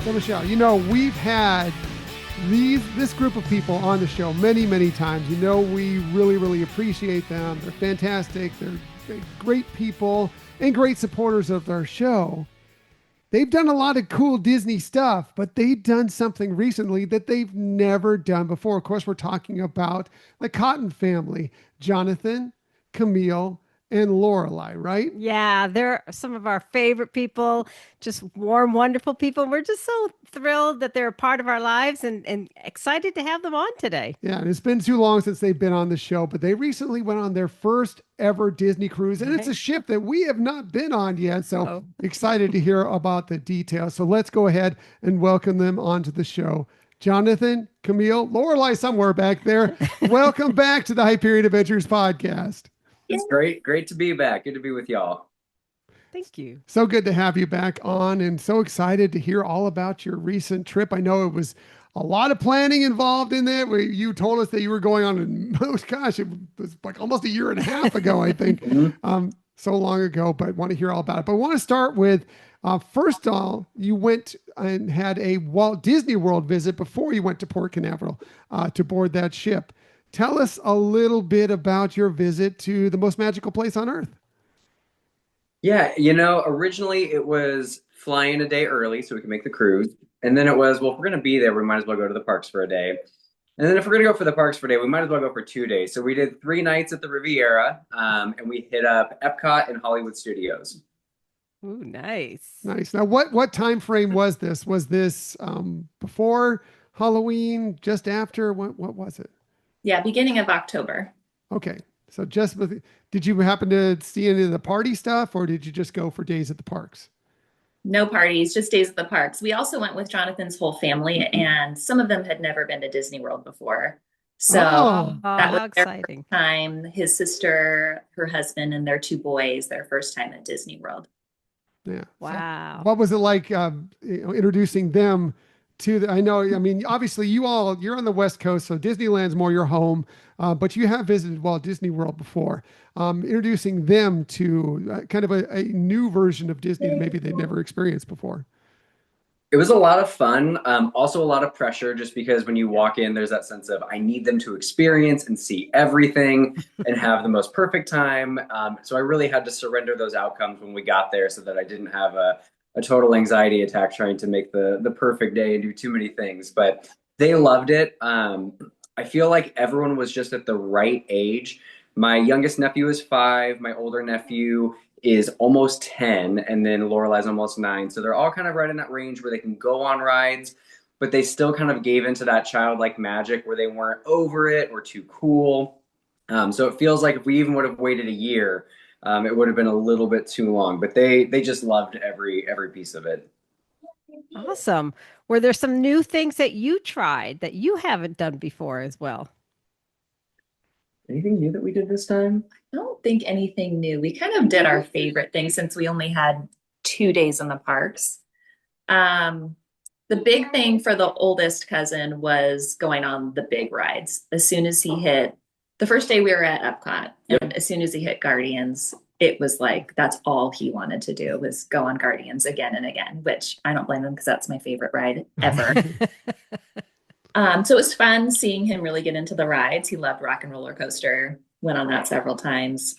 So Michelle, we've had this group of people on the show many times. We really appreciate them. They're fantastic. They're great people and great supporters of our show. They've done a lot of cool Disney stuff, but they've done something recently that they've never done before. Of course, we're talking about the Cotton family, Jonathan, Camille, and Lorelai, right? Yeah, they're some of our favorite people, just warm, wonderful people. We're just so thrilled that they're a part of our lives and excited to have them on today. Yeah, and it's been too long since they've been on the show, but they recently went on their first ever Disney cruise, and it's a Right. ship that we have not been on yet. So Oh, excited to hear about the details. So let's go ahead and welcome them onto the show. Jonathan, Camille, Lorelai somewhere back there. Welcome back to the Hyperion Adventures podcast. It's great to be back. Good to be with y'all. thank you. So good to have you back on, and so excited to hear all about your recent trip. I know it was a lot of planning involved in that. You told us that you were going on, gosh, it was like almost a year and a half ago, I think, so long ago, but want to hear all about it. But I want to start with, first of all, you went and had a Walt Disney World visit before you went to Port Canaveral to board that ship. Tell us a little bit about your visit to the most magical place on earth. Yeah, originally it was fly in a day early so we could make the cruise. And then it was, well, if we're going to be there, we might as well go to the parks for a day. And then if we're going to go for the parks for a day, we might as well go for 2 days. So we did 3 nights at the Riviera, and we hit up Epcot and Hollywood Studios. Ooh, nice. Nice. Now, what time frame was this? Was this before Halloween, just after? What was it? Yeah, beginning of October. Okay. So did you happen to see any of the party stuff, or did you just go for days at the parks? No parties, just days at the parks. We also went with Jonathan's whole family, and some of them had never been to Disney World before. So Oh, that was How their exciting. first time. His sister, her husband, and their 2 boys, their first time at Disney World. yeah. So Wow. what was it like introducing them to I mean, obviously you're on the West Coast, so Disneyland's more your home, but you have visited Walt Disney World before. Introducing them to kind of a new version of Disney that maybe they've never experienced before. It was a lot of fun, also a lot of pressure just because when you walk in, there's that sense of I need them to experience and see everything and have the most perfect time. So I really had to surrender those outcomes when we got there so that I didn't have a total anxiety attack trying to make the perfect day and do too many things. But they loved it. I feel like everyone was just at the right age. My youngest nephew is 5. My older nephew is almost 10, and then Lorelai's almost 9. So they're all kind of right in that range where they can go on rides, but they still kind of gave into that childlike magic where they weren't over it or too cool. So it feels like if we even would have waited a year, it would have been a little bit too long. But they just loved every piece of it. Awesome. Were there some new things that you tried that you haven't done before as well? Anything new that we did this time? I don't think anything new. We kind of did our favorite thing since we only had 2 days in the parks. The big thing for the oldest cousin was going on the big rides. As soon as he hit the first day we were at Epcot, and as soon as he hit Guardians, it was like that's all he wanted to do was go on Guardians again and again, which I don't blame him because that's my favorite ride ever. So it was fun seeing him really get into the rides. He loved Rock and Roller Coaster, went on that several times.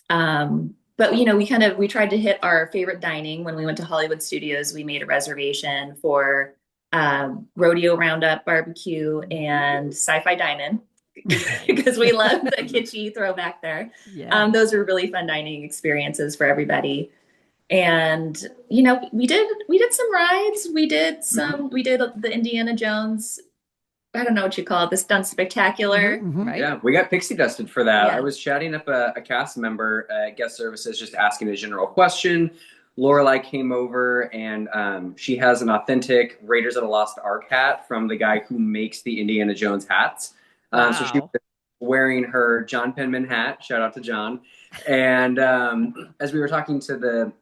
But we tried to hit our favorite dining when we went to Hollywood Studios. We made a reservation for Rodeo Roundup Barbecue and Sci-Fi Diamond because we love the kitschy throwback there. Yeah. Those are really fun dining experiences for everybody. And we did some rides. We did the Indiana Jones, I don't know what you call it, the stunt spectacular. Right. Yeah, we got pixie dusted for that. Yeah. I was chatting up a cast member at guest services, just asking a general question. Lorelai came over and she has an authentic Raiders of the Lost Ark hat from the guy who makes the Indiana Jones hats. So she Wow. was wearing her John Penman hat. Shout out to John. And as we were talking to the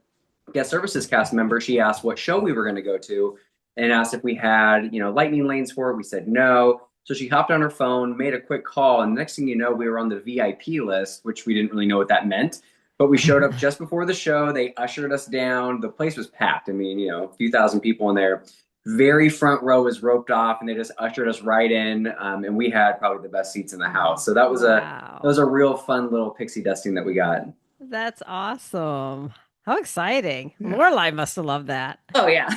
guest services cast member, she asked what show we were going to go to and asked if we had, lightning lanes for it. We said no. So she hopped on her phone, made a quick call, and the next thing you know, we were on the VIP list, which we didn't really know what that meant. But we showed up just before the show. They ushered us down. The place was packed. I mean, a few thousand people in there. very front row was roped off, and they just ushered us right in. And we had probably the best seats in the house. So that was Wow. a real fun little pixie dusting that we got. That's awesome. How exciting. Yeah. Lorelai must have loved that. Oh yeah.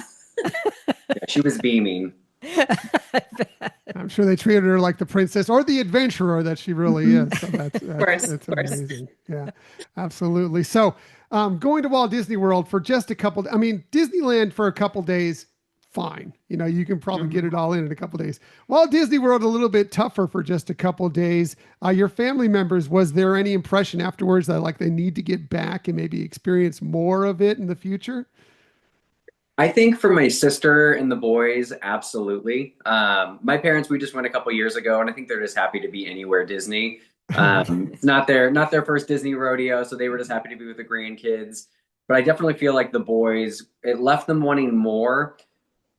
Yeah, she was beaming. I bet. I'm sure they treated her like the princess or the adventurer that she really Mhm. is. So that's Of course, that's of course. amazing. Yeah, absolutely. So going to Walt Disney World for just a couple, I mean, Disneyland for a couple days, fine. You know, you can probably get Mhm. it all in a couple days. Walt Disney World a little bit tougher for just a couple days. Your family members, was there any impression afterwards that like they need to get back and maybe experience more of it in the future? I think for my sister and the boys, absolutely. My parents, we just went a couple years ago, and I think they're just happy to be anywhere Disney. It's not their first Disney rodeo, so they were just happy to be with the grandkids. But I definitely feel like the boys, it left them wanting more.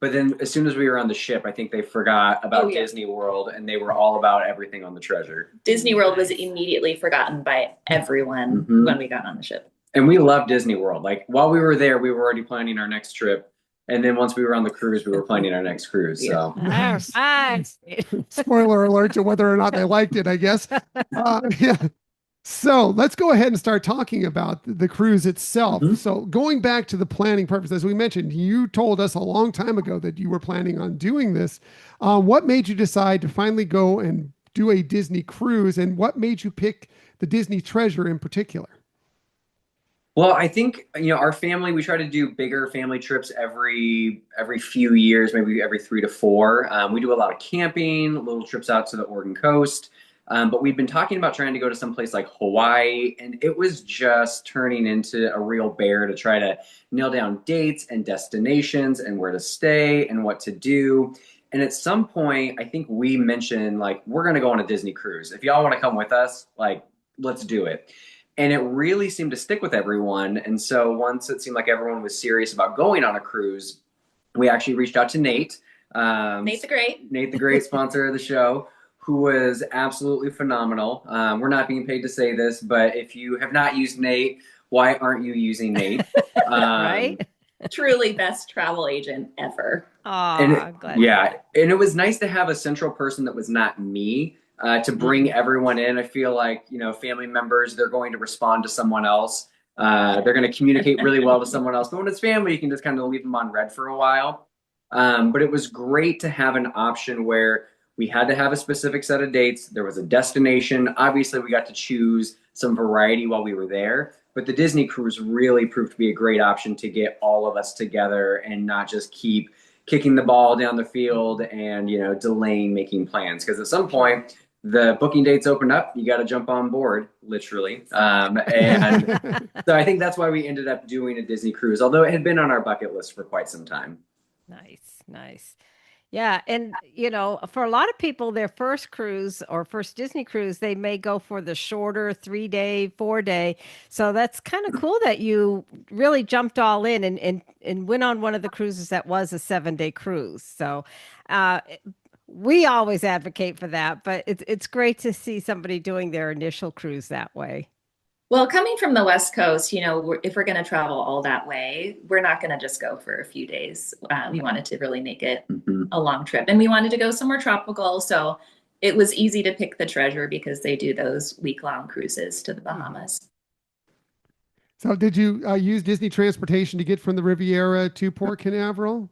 But then as soon as we were on the ship, I think they forgot Oh about yeah. Disney World, and they were all about everything on the treasure. Disney World was Nice. immediately forgotten by everyone Mhm. when we got on the ship. And we love Disney World. Like while we were there, we were already planning our next trip. And then once we were on the cruise, we were planning our next cruise. Yeah. So All Nice. right. Spoiler alert to whether or not they liked it, I guess. Yeah. So let's go ahead and start talking about the cruise itself. Mhm. So going back to the planning purpose, as we mentioned, you told us a long time ago that you were planning on doing this. What made you decide to finally go and do a Disney cruise, and what made you pick the Disney Treasure in particular? Well, I think our family, we try to do bigger family trips every few years, maybe every 3 to 4. We do a lot of camping, little trips out to the Oregon coast. But we've been talking about trying to go to some place like Hawaii, and it was just turning into a real bear to try to nail down dates and destinations and where to stay and what to do. And at some point, I think we mentioned like we're going to go on a Disney cruise. If y'all want to come with us, like let's do it. And it really seemed to stick with everyone. And so once it seemed like everyone was serious about going on a cruise, we actually reached out to Nate. Nate the Great. Nate, the great sponsor of the show, who was absolutely phenomenal. We're not being paid to say this, but if you have not used Nate, why aren't you using Nate? Right? Truly best travel agent ever. And Oh, glad. yeah, and it was nice to have a central person that was not me to bring everyone in. I feel like, family members, they're going to respond to someone else. They're going to communicate really well to someone else. But when it's family, you can just kind of leave them on red for a while. But it was great to have an option where we had to have a specific set of dates. There was a destination. Obviously, we got to choose some variety while we were there. But the Disney cruise really proved to be a great option to get all of us together and not just keep kicking the ball down the field and delaying making plans, because at some point the booking dates open up, you got to jump on board literally. And so I think that's why we ended up doing a Disney cruise, although it had been on our bucket list for quite some time. Nice, nice. Yeah, and for a lot of people, their first cruise or first Disney cruise, they may go for the shorter 3 day, 4 day. So that's kind of cool that you really jumped all in and went on one of the cruises that was a 7 day cruise. So uh, we always advocate for that, but it's great to see somebody doing their initial cruise that way. Well, coming from the West Coast, if we're going to travel all that way, we're not going to just go for a few days. We wanted to really make it Mhm. a long trip, and we wanted to go somewhere tropical. So it was easy to pick the Treasure because they do those week-long cruises to the Bahamas. So did you use Disney transportation to get from the Riviera to Port Canaveral?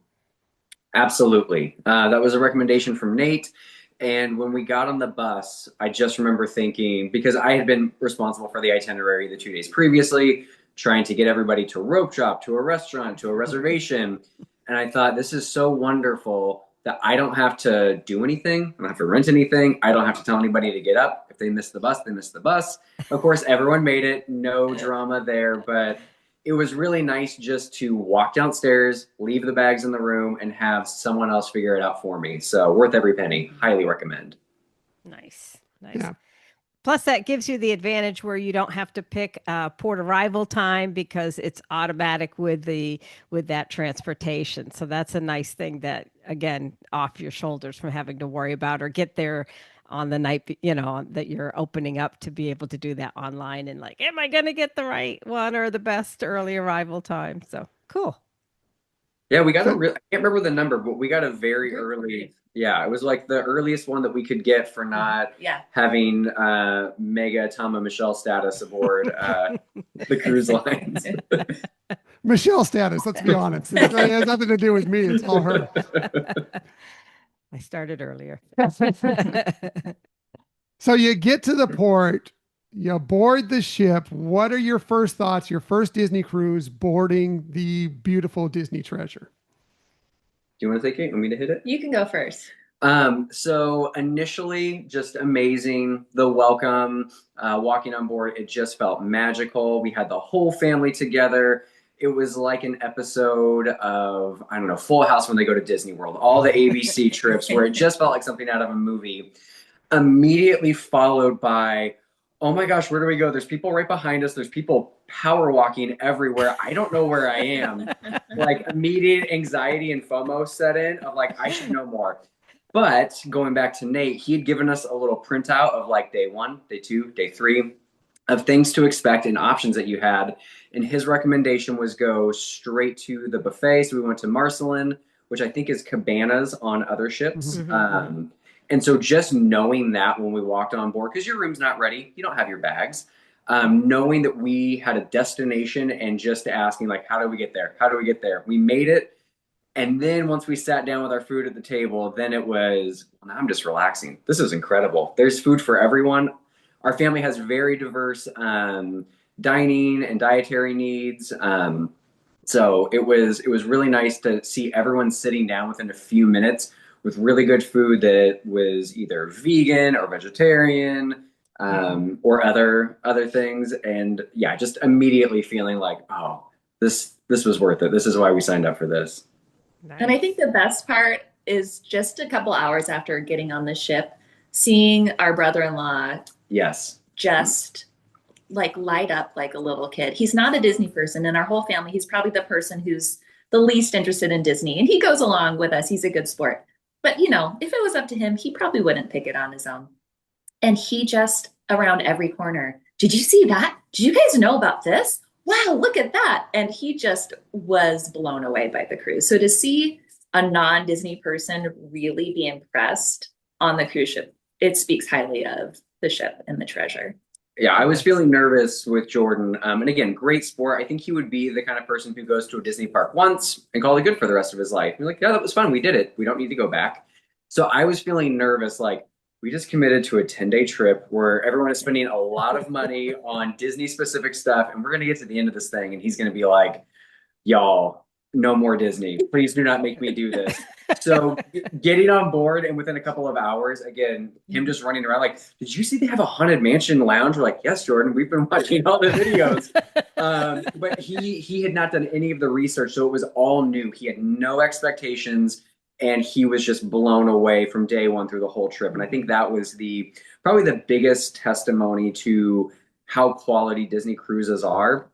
Absolutely. That was a recommendation from Nate. And when we got on the bus, I just remember thinking, because I had been responsible for the itinerary the 2 days previously, trying to get everybody to rope drop, to a restaurant, to a reservation. And I thought, this is so wonderful that I don't have to do anything. I don't have to rent anything. I don't have to tell anybody to get up. If they miss the bus, they miss the bus. Of course, everyone made it. No drama there. But it was really nice just to walk downstairs, leave the bags in the room, and have someone else figure it out for me. So worth every penny. Highly recommend. Nice, nice. Yeah. Plus, that gives you the advantage where you don't have to pick port arrival time because it's automatic with that transportation. So that's a nice thing that again off your shoulders from having to worry about or get there on the night that you're opening up to be able to do that online and like, am I going to get the right one or the best early arrival time? So cool. Yeah, we got a So real, I can't remember the number, but we got a very early, yeah, it was like the earliest one that we could get for not Yeah. having mega Tama Michelle status aboard the cruise lines. Michelle status, let's be honest. It has nothing to do with me. It's all her. I started earlier. So you get to the port, you board the ship. What are your first thoughts, your first Disney cruise boarding the beautiful Disney treasure? Do you want to take it? Want me to hit it? You can go first. So initially, just amazing. The welcome, walking on board, it just felt magical. We had the whole family together. It was like an episode of, I don't know, Full House when they go to Disney World, all the ABC trips where it just felt like something out of a movie. Immediately followed by, oh my gosh, where do we go? There's people right behind us. There's people power walking everywhere. I don't know where I am. Like immediate anxiety and FOMO set in of like, I should know more. But going back to Nate, he had given us a little printout of like day 1, day 2, day 3 of things to expect and options that you had. And his recommendation was go straight to the buffet. So we went to Marcelin, which I think is cabanas on other ships. And so just knowing that when we walked on board, because your room's not ready, you don't have your bags. Knowing that we had a destination and just asking like, how do we get there? How do we get there? We made it. And then once we sat down with our food at the table, then it was, well, now I'm just relaxing. This is incredible. There's food for everyone. Our family has very diverse dining and dietary needs. So it was really nice to see everyone sitting down within a few minutes with really good food that was either vegan or vegetarian or other things. And yeah, just immediately feeling like, oh, this was worth it. This is why we signed up for this. Nice. And I think the best part is just a couple hours after getting on the ship, seeing our brother-in-law Yes. just like light up like a little kid. He's not a Disney person. In our whole family, he's probably the person who's the least interested in Disney. And he goes along with us. He's a good sport. But, you know, if it was up to him, he probably wouldn't pick it on his own. And he just around every corner, did you see that? Did you guys know about this? Wow, look at that. And he just was blown away by the cruise. So to see a non-Disney person really be impressed on the cruise ship, it speaks highly of the ship and the treasure. Yeah, I was feeling nervous with Jordan. And again, great sport. I think he would be the kind of person who goes to a Disney park once and call it good for the rest of his life. You're like, yeah, that was fun. We did it. We don't need to go back. So I was feeling nervous, like we just committed to a 10-day trip where everyone is spending a lot of money on Disney specific stuff. And we're going to get to the end of this thing and he's going to be like, y'all, no more Disney. Please do not make me do this. So getting on board and within a couple of hours, again, him just running around like, did you see they have a haunted mansion lounge? We're like, yes, Jordan, we've been watching all the videos. But he had not done any of the research. So it was all new. He had no expectations and he was just blown away from day 1 through the whole trip. And I think that was probably the biggest testimony to how quality Disney cruises are.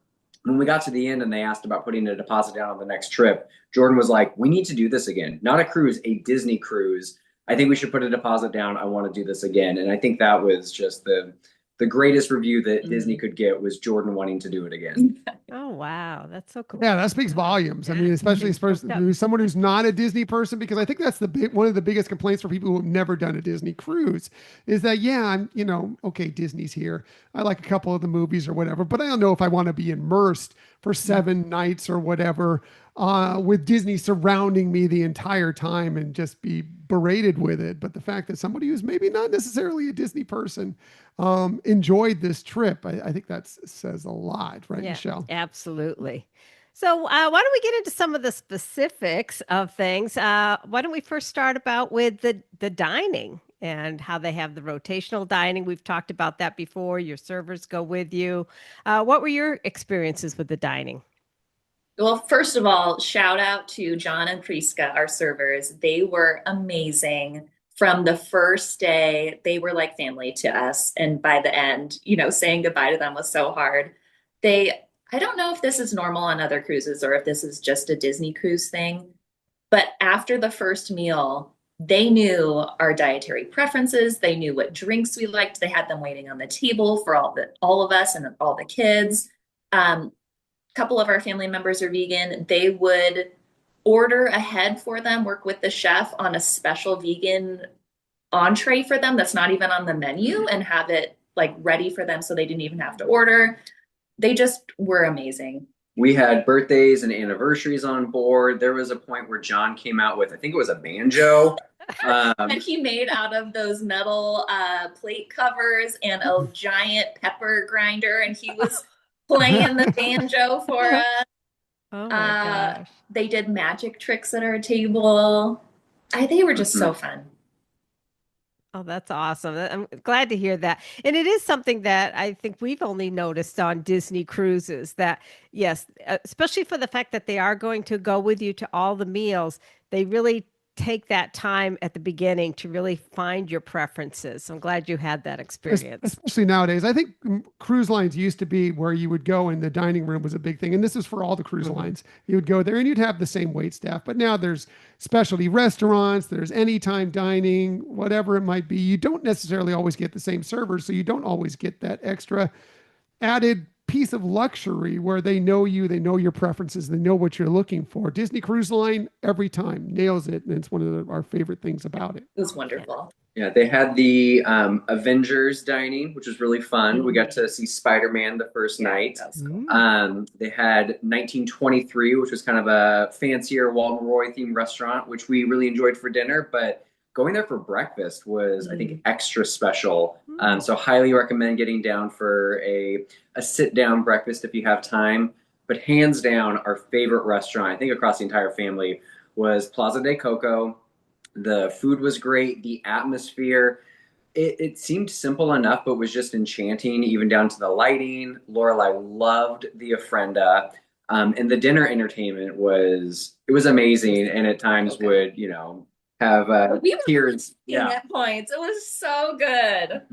When we got to the end and they asked about putting a deposit down on the next trip, Jordan was like, we need to do this again. Not a cruise, a Disney cruise. I think we should put a deposit down. I want to do this again. And I think that was just the greatest review that Disney could get was Jordan wanting to do it again. Oh, wow. That's so cool. Yeah, that speaks volumes. I mean, especially as someone who's not a Disney person, because I think that's one of the biggest complaints for people who have never done a Disney cruise is that, yeah, I'm, okay, Disney's here. I like a couple of the movies or whatever, but I don't know if I want to be immersed for 7 nights or whatever with Disney surrounding me the entire time and just be berated with it. But the fact that somebody who's maybe not necessarily a Disney person enjoyed this trip, I think that says a lot, right, Michelle? Absolutely. So why don't we get into some of the specifics of things? Why don't we first start with the dining and how they have the rotational dining? We've talked about that before. Your servers go with you. What were your experiences with the dining? Well, first of all, shout out to John and Priska, our servers. They were amazing. From the first day, they were like family to us. And by the end, saying goodbye to them was so hard. I don't know if this is normal on other cruises or if this is just a Disney cruise thing, but after the first meal, they knew our dietary preferences. They knew what drinks we liked. They had them waiting on the table for all of us and all the kids. Couple of our family members are vegan. They would order ahead for them, work with the chef on a special vegan entree for them that's not even on the menu, and have it like ready for them so they didn't even have to order. They just were amazing. We had birthdays and anniversaries on board. There was a point where John came out with, I think it was a banjo. And he made out of those metal plate covers and a giant pepper grinder, and he was playing the banjo for us. Oh my gosh. They did magic tricks at our table. They were just so fun. Oh, that's awesome. I'm glad to hear that. And it is something that I think we've only noticed on Disney cruises that, yes, especially for the fact that they are going to go with you to all the meals, they really take that time at the beginning to really find your preferences. So I'm glad you had that experience. Especially nowadays. I think cruise lines used to be where you would go and the dining room was a big thing. And this is for all the cruise lines. You would go there and you'd have the same wait staff. But now there's specialty restaurants, there's anytime dining, whatever it might be. You don't necessarily always get the same servers. So you don't always get that extra added piece of luxury where they know you, they know your preferences, they know what you're looking for. Disney Cruise Line every time nails it, and it's one of our favorite things about it. It was wonderful. Yeah, they had the Avengers dining, which was really fun. We got to see Spider-Man the first night. That was cool. They had 1923, which was kind of a fancier Walton Roy themed restaurant, which we really enjoyed for dinner. But going there for breakfast was, I think, extra special. So highly recommend getting down for a sit-down breakfast if you have time. But hands down, our favorite restaurant, I think across the entire family, was Plaza de Coco. The food was great. The atmosphere, it seemed simple enough, but was just enchanting, even down to the lighting. Lorelai loved the ofrenda. And the dinner entertainment was amazing, and at times would, have we were tears. At points. It was so good.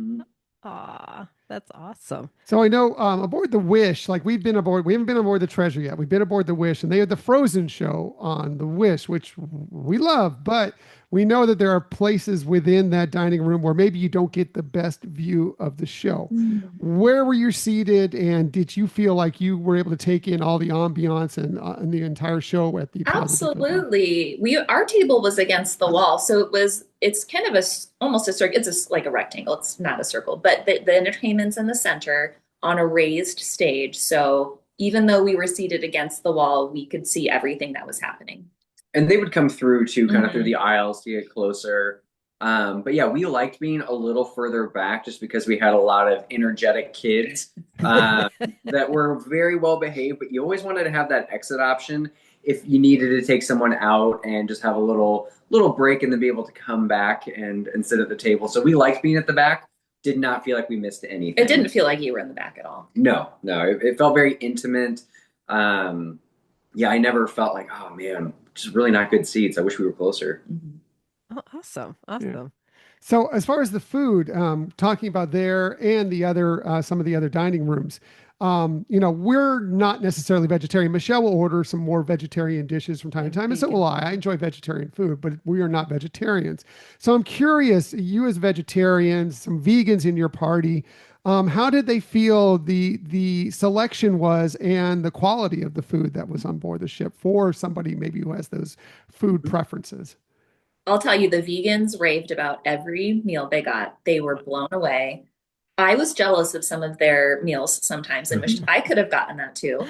Aw, that's awesome. So I know aboard the Wish, like we haven't been aboard the Treasure yet. We've been aboard the Wish, and they had the Frozen show on the Wish, which we love, but we know that there are places within that dining room where maybe you don't get the best view of the show. Where were you seated, and did you feel like you were able to take in all the ambiance and the entire show at the Plaza de Coco? Absolutely. Our table was against the wall, so it's kind of almost a circle. It's like a rectangle. It's not a circle, but the entertainment's in the center on a raised stage. So even though we were seated against the wall, we could see everything that was happening. And they would come through too, kind of through the aisles to get closer. But yeah, we liked being a little further back just because we had a lot of energetic kids that were very well behaved, but you always wanted to have that exit option if you needed to take someone out and just have a little break and then be able to come back and sit at the table. So we liked being at the back. Did not feel like we missed anything. It didn't feel like you were in the back at all. No, it felt very intimate. Yeah, I never felt like, oh man, just really not good seats. I wish we were closer. Oh, awesome. Yeah. So as far as the food, talking about there and the other, some of the other dining rooms, we're not necessarily vegetarian. Michelle will order some more vegetarian dishes from time to time, and so will I. I enjoy vegetarian food, but we are not vegetarians. So I'm curious, you as vegetarians, some vegans in your party, how did they feel the selection was and the quality of the food that was on board the ship for somebody maybe who has those food preferences? I'll tell you, the vegans raved about every meal they got. They were blown away. I was jealous of some of their meals sometimes and wished I could have gotten that too.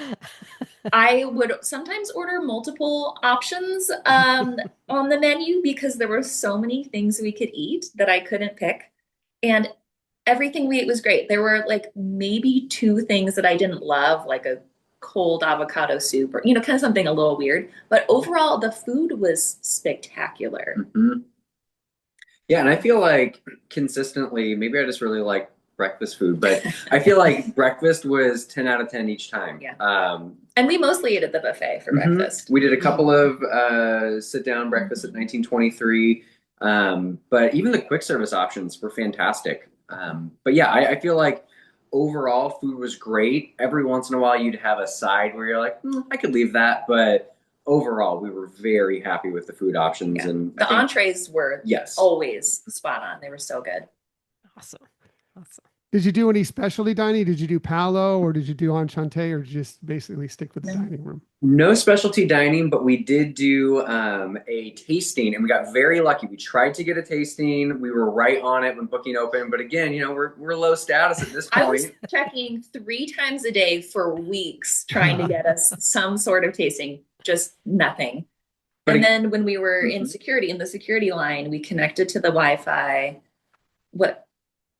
I would sometimes order multiple options on the menu because there were so many things we could eat that I couldn't pick. And everything we ate was great. There were like maybe two things that I didn't love, like a cold avocado soup or, kind of something a little weird. But overall, the food was spectacular. Yeah, and I feel like consistently, maybe I just really like breakfast food, but I feel like breakfast was 10 out of 10 each time. Yeah. And we mostly ate at the buffet for breakfast. We did a couple of sit-down breakfasts at 1923, but even the quick service options were fantastic. But yeah, I feel like overall food was great. Every once in a while you'd have a side where you're like, I could leave that, but overall we were very happy with the food options. Yeah. And the entrees were always spot on. They were so good. Awesome. Did you do any specialty dining? Did you do Palo or did you do Enchante or just basically stick with the dining room? No specialty dining, but we did do a tasting, and we got very lucky. We tried to get a tasting. We were right on it when booking opened, but again, we're low status at this I was point. checking 3 times a day for weeks trying to get us some sort of tasting, just nothing. But And then when we were in security, in the security line, we connected to the Wi-Fi. What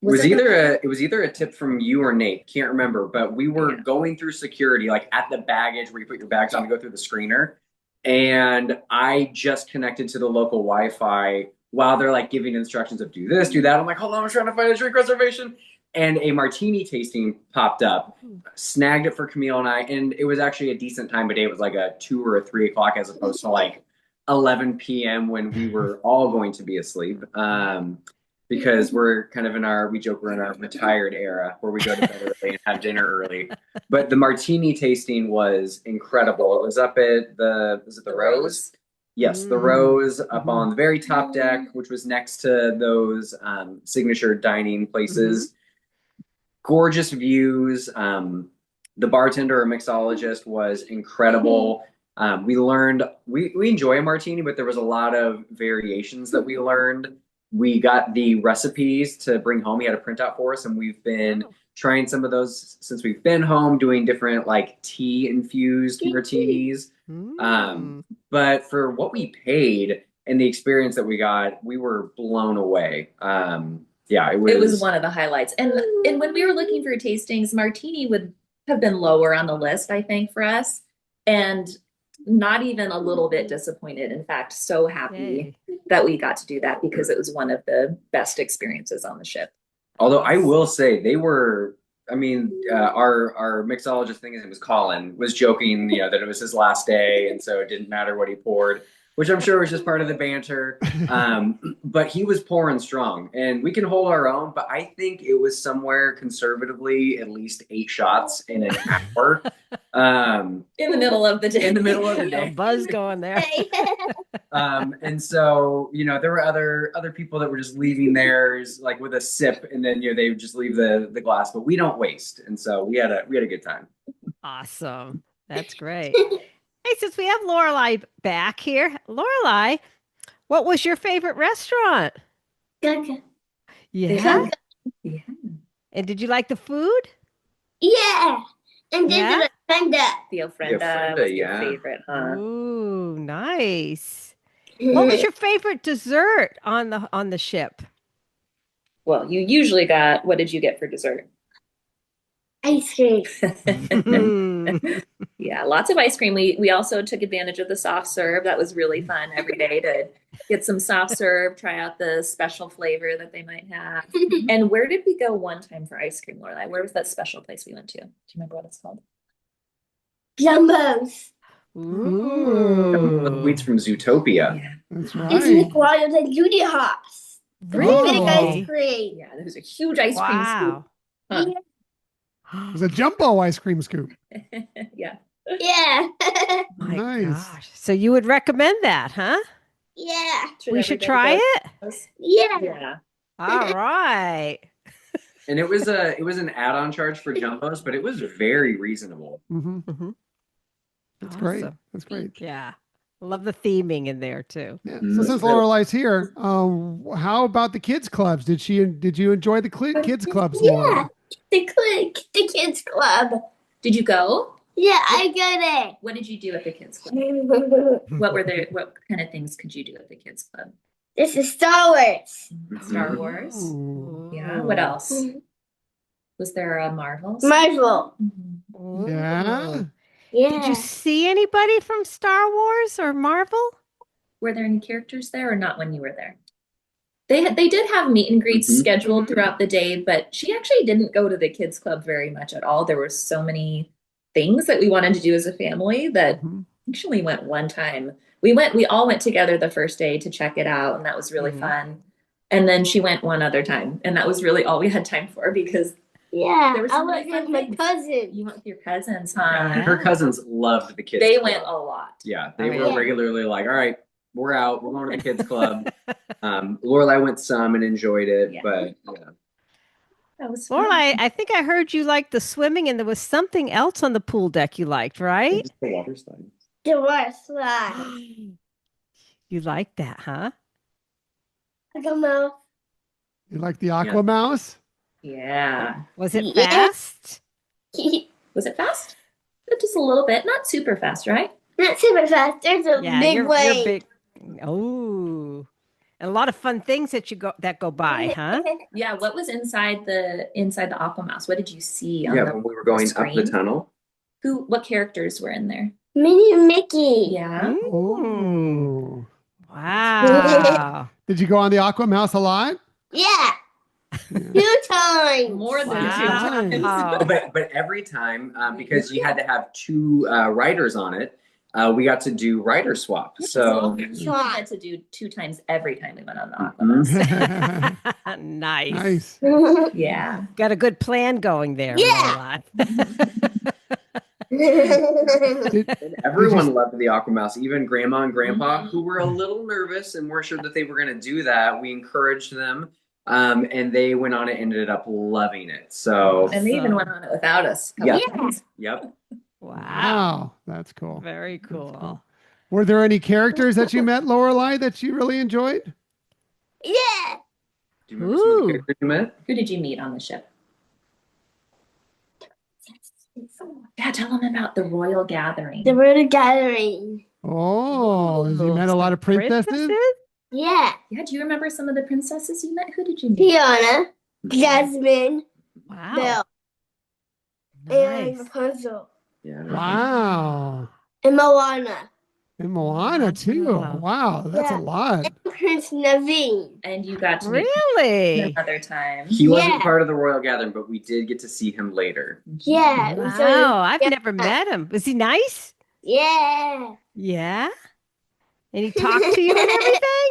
It was it? either a tip from you or Nate, can't remember, but we were Yeah. going through security, like at the baggage where you put your bags on to go through the screener. And I just connected to the local Wi-Fi while they're like giving instructions of do this, do that. I'm like, hold on, I'm trying to find a drink reservation. And a martini tasting popped up, snagged it for Camille and I, and it was actually a decent time of day. It was like a 2 or a 3 o'clock as opposed to like 11 p.m. when we were all going to be asleep. Because we're kind of we joke we're in our retired era where we go to bed early and have dinner early. But the martini tasting was incredible. It was up at was it the Rose? Yes, the Rose up on the very top deck, which was next to those signature dining places. Gorgeous views. The bartender or mixologist was incredible. We learned, we enjoy a martini, but there was a lot of variations that we learned. We got the recipes to bring home. He had a printout for us, and we've been trying some of those since we've been home, doing different like tea infused martinis. But for what we paid and the experience that we got, we were blown away. Yeah, it was one of the highlights. And when we were looking for tastings, martini would have been lower on the list, I think, for us. And not even a little bit disappointed. In fact, so happy that we got to do that because it was one of the best experiences on the ship. Although I will say they were, I mean, our mixologist thing, his name was Colin, was joking, that it was his last day, and so it didn't matter what he poured, which I'm sure was just part of the banter. But he was pouring strong, and we can hold our own. But I think it was somewhere conservatively at least 8 shots in an hour. In the middle of the day. In the middle of the day. Buzz going there. And so, there were other people that were just leaving theirs like with a sip, and then they would just leave the glass, but we don't waste. And so we had a good time. Awesome. That's great. Hey, since we have Lorelai back here, Lorelai, what was your favorite restaurant? Gaga. Yeah. Yeah. And did you like the food? Yeah. And then Yeah? the ofrenda. The ofrenda ofrenda, was yeah. your favorite, huh? Ooh, nice. What was your favorite dessert on the ship? Well, you usually got, what did you get for dessert? Ice cream. Mm. Yeah, lots of ice cream. We also took advantage of the soft serve. That was really fun every day to get some soft serve, try out the special flavor that they might have. And where did we go one time for ice cream, Lorelai? Where was that special place we went to? Do you remember what it's called? Jumbos. Ooh. Sweets from Zootopia. Yeah. That's It's right. like one of the Judy Hops. Really? Big ice cream. Yeah, there was a huge ice cream scoop. Wow. Huh. It was a jumbo ice cream scoop. Yeah. Yeah. My Nice. gosh. So you would recommend that, huh? Yeah. We should try it. Yeah. Yeah. All right. And it was an add-on charge for jumbos, but it was very reasonable. Mhm. That's great. Awesome. That's great. Yeah. Love the theming in there too. Yeah. Mm. So since Lorelai's here, how about the kids clubs? Did you enjoy the kids clubs, Yeah. Lorelai? The kids club. Did you go? Yeah, I got What did you do at the kids club? it. What kind of things could you do at the kids club? This is Star Wars. Star Wars. Ooh. Yeah. What else? Was there a Marvels? Marvel. Mhm. Ooh. Yeah. Yeah. Did you see anybody from Star Wars or Marvel? Were there any characters there or not when you were there? They did have meet and greets Mhm. scheduled throughout the day, but she actually didn't go to the kids club very much at all. There were so many things that we wanted to do as a family that Mhm. actually went one time. We all went together the first day to check it out, and that was really Mhm. fun. And then she went one other time, and that was really all we had time for because Yeah. There were I some went really fun with my things. cousin. you went with your cousins, huh? And her cousins loved the kids They club. went a lot. Yeah, they Oh, were yeah. regularly like, all right, we're out. We're going to the kids club. Lorelai went some and enjoyed it, Yeah. but yeah. That was fun. Lorelai, I think I heard you liked the swimming, and there was something else on the pool deck you liked, right? Just the water slide. The worst slide. You liked that, huh? I don't know. You like the Aqua Mouse? Yeah. Was it Yeah. fast? Was it fast? Just a little bit, not super fast, right? Not super fast. There's a big you're wave. big. Oh, and a lot of fun things that go by, huh? Yeah. What was inside the Aqua Mouse? What did you see on Yeah, the when we were going up the screen? tunnel. What characters were in there? Minnie Mickey. Yeah. Oh. Wow. Did you go on the Aqua Mouse a lot? Yeah. 2 times. More than Wow. two times. Wow. But every time, because you had to have 2 riders on it, we got to do rider swap. So You wanted to do 2 times every time we went on the Aqua Mouse. Nice. Nice. Yeah. Got a good plan going there, Yeah. Lorelai. and everyone loved the Aqua Mouse, even Grandma and Grandpa, Mhm. who were a little nervous and weren't sure that they were going to do that. We encouraged them, and they went on it and ended up loving it. So, And they even went on it without us. a couple Yeah. times. yep. Wow. Wow, that's cool. Very cool. cool. Were there any characters that you met, Lorelai, that you really enjoyed? Yeah. Do you remember some of the Ooh. characters you met? Who did you meet on the ship? Yeah, tell them about the Royal Gathering. The Royal Gathering. Oh, you met a lot of princesses? Yeah. Yeah, do you remember some of the princesses you met? Who did you meet? Tiana, Jasmine, Wow. Belle, and Nice. Rapunzel, Yeah. Wow. and Moana, And Moana, too. Wow. Wow, that's Yeah. a lot. and Prince Naveen. And you got to meet him Really? another time. He wasn't Yeah. part of the Royal Gathering, but we did get to see him later. Yeah. we saw him. Wow. I've never met him. Was he nice? Yeah. Yeah. And he talked to you and everything?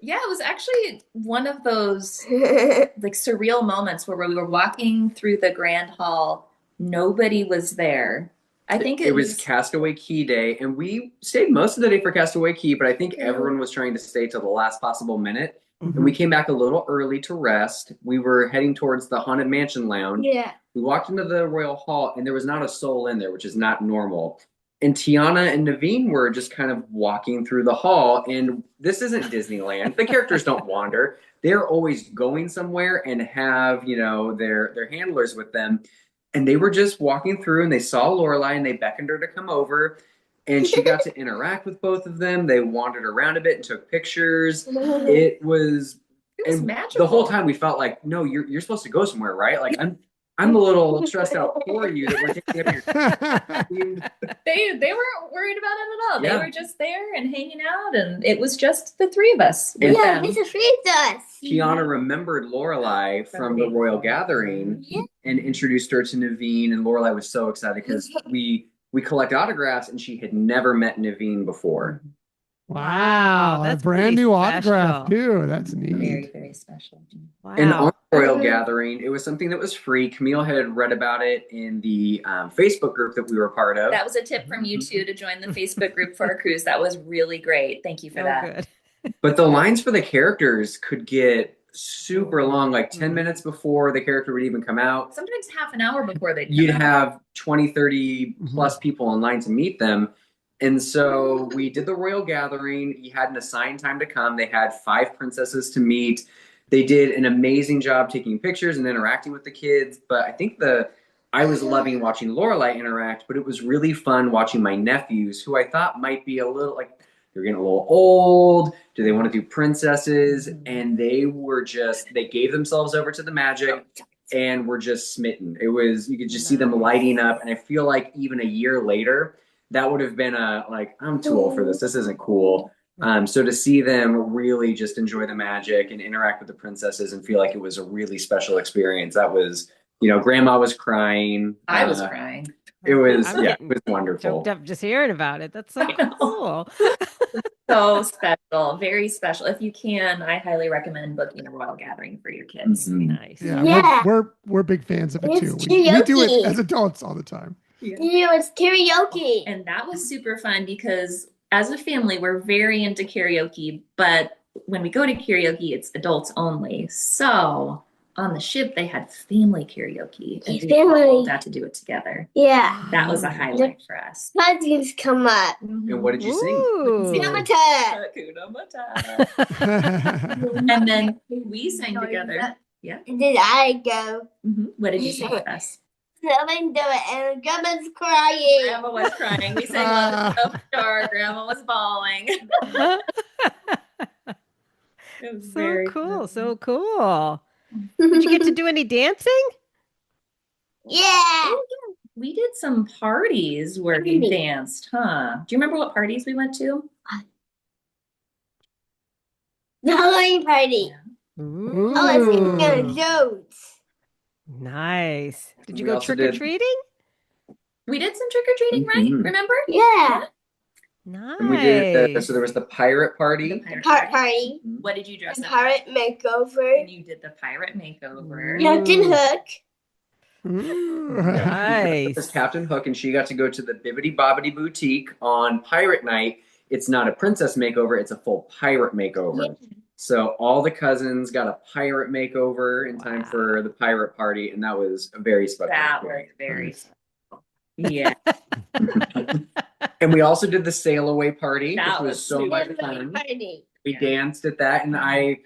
Yeah, it was actually one of those like surreal moments where we were walking through the grand hall. Nobody was there. I think It was Castaway Key Day, and we stayed most of the day for Castaway Key, but I think everyone was trying to stay till the last possible minute. And we came back a little early to rest. We were heading towards the Haunted Mansion Lounge. Yeah. We walked into the Royal Hall, and there was not a soul in there, which is not normal. And Tiana and Naveen were just kind of walking through the hall, and this isn't Disneyland. The characters don't wander. They're always going somewhere and have, their handlers with them. And they were just walking through, and they saw Lorelai, and they beckoned her to come over. And she got to interact with both of them. They wandered around a bit and took pictures. It was and magical. the whole time we felt like, no, you're supposed to go somewhere, right? Like I'm a little stressed out for you that we're taking up your time. They weren't worried about it at all. Yeah. They were just there and hanging out, and it was just the 3 of us. with Yeah, them. this is us. Tiana remembered Lorelai from the Royal Gathering Yeah. and introduced her to Naveen, and Lorelai was so excited because we collect autographs, and she had never met Naveen before. Wow, a That's brand pretty new autograph, special. too. That's Very, neat. very special. Wow. And on the Royal Gathering, it was something that was free. Camille had read about it in the Facebook group that we were part of. That was a tip from you two to join the Facebook group for our cruise. That was really great. Thank you for Oh, that. good. But the lines for the characters could get super long, like 10 minutes before the character would even come out. Sometimes half an hour before they You'd come out. have 20, 30 plus people in line to meet them. And so we did the Royal Gathering. You had an assigned time to come. They had 5 princesses to meet. They did an amazing job taking pictures and interacting with the kids. But I think I was loving watching Lorelai interact, but it was really fun watching my nephews, who I thought might be a little like, they're getting a little old. Do they want to do princesses? And they gave themselves over to the magic and were just smitten. It was, you could just see them lighting up. And I feel like even a year later, that would have been I'm too old for this. This isn't cool. So to see them really just enjoy the magic and interact with the princesses and feel like it was a really special experience. That was, Grandma was crying. I was crying. It was, I'm it getting was wonderful. Choked up just hearing about it. That's so I know. cool. So special, very special. If you can, I highly recommend booking a Royal Gathering for your kids. Mhm. Nice. Yeah, Yeah. we're big fans of it, too. It's We do it karaoke. as adults all the time. It's karaoke. And that was super fun because as a family, we're very into karaoke, but when we go to karaoke, it's adults only. So on the ship, they had family karaoke, and we Family. all got to do it together. Yeah. That was a highlight for us. Cousins come up. And what did you sing? Ooh. Yamata. Hakuna Matata. And then we sang together. Yeah. And then I go. What did you sing with us? Someone do it, and Grandma's crying. Grandma was crying. We sang Love is So Pure. Grandma was bawling. It was So very cool. fun. So cool. Did you get to do any dancing? Yeah. We did some parties where we danced, huh? Do you remember what parties we went to? The Halloween party. Ooh. I was in the zones. Nice. Did you We go also trick or did- treating? We did some trick or treating, right? Mhm. Remember? Yeah. Nice. And we did, so there was the pirate The party. pirate Pirate party. party. What did you dress And up? pirate makeover. And you did the pirate makeover. Captain Hook. Ooh. It was Nice. Captain Hook, and she got to go to the Bibbidi Bobbidi Boutique on Pirate Night. It's not a princess makeover, it's a full pirate makeover. Yeah. So all the cousins got a pirate makeover in time for the pirate party, and that was a very special. That was very yeah. And we also did the sail away party, That which was was so super much Halloween fun. party. We Yeah. danced at that, and I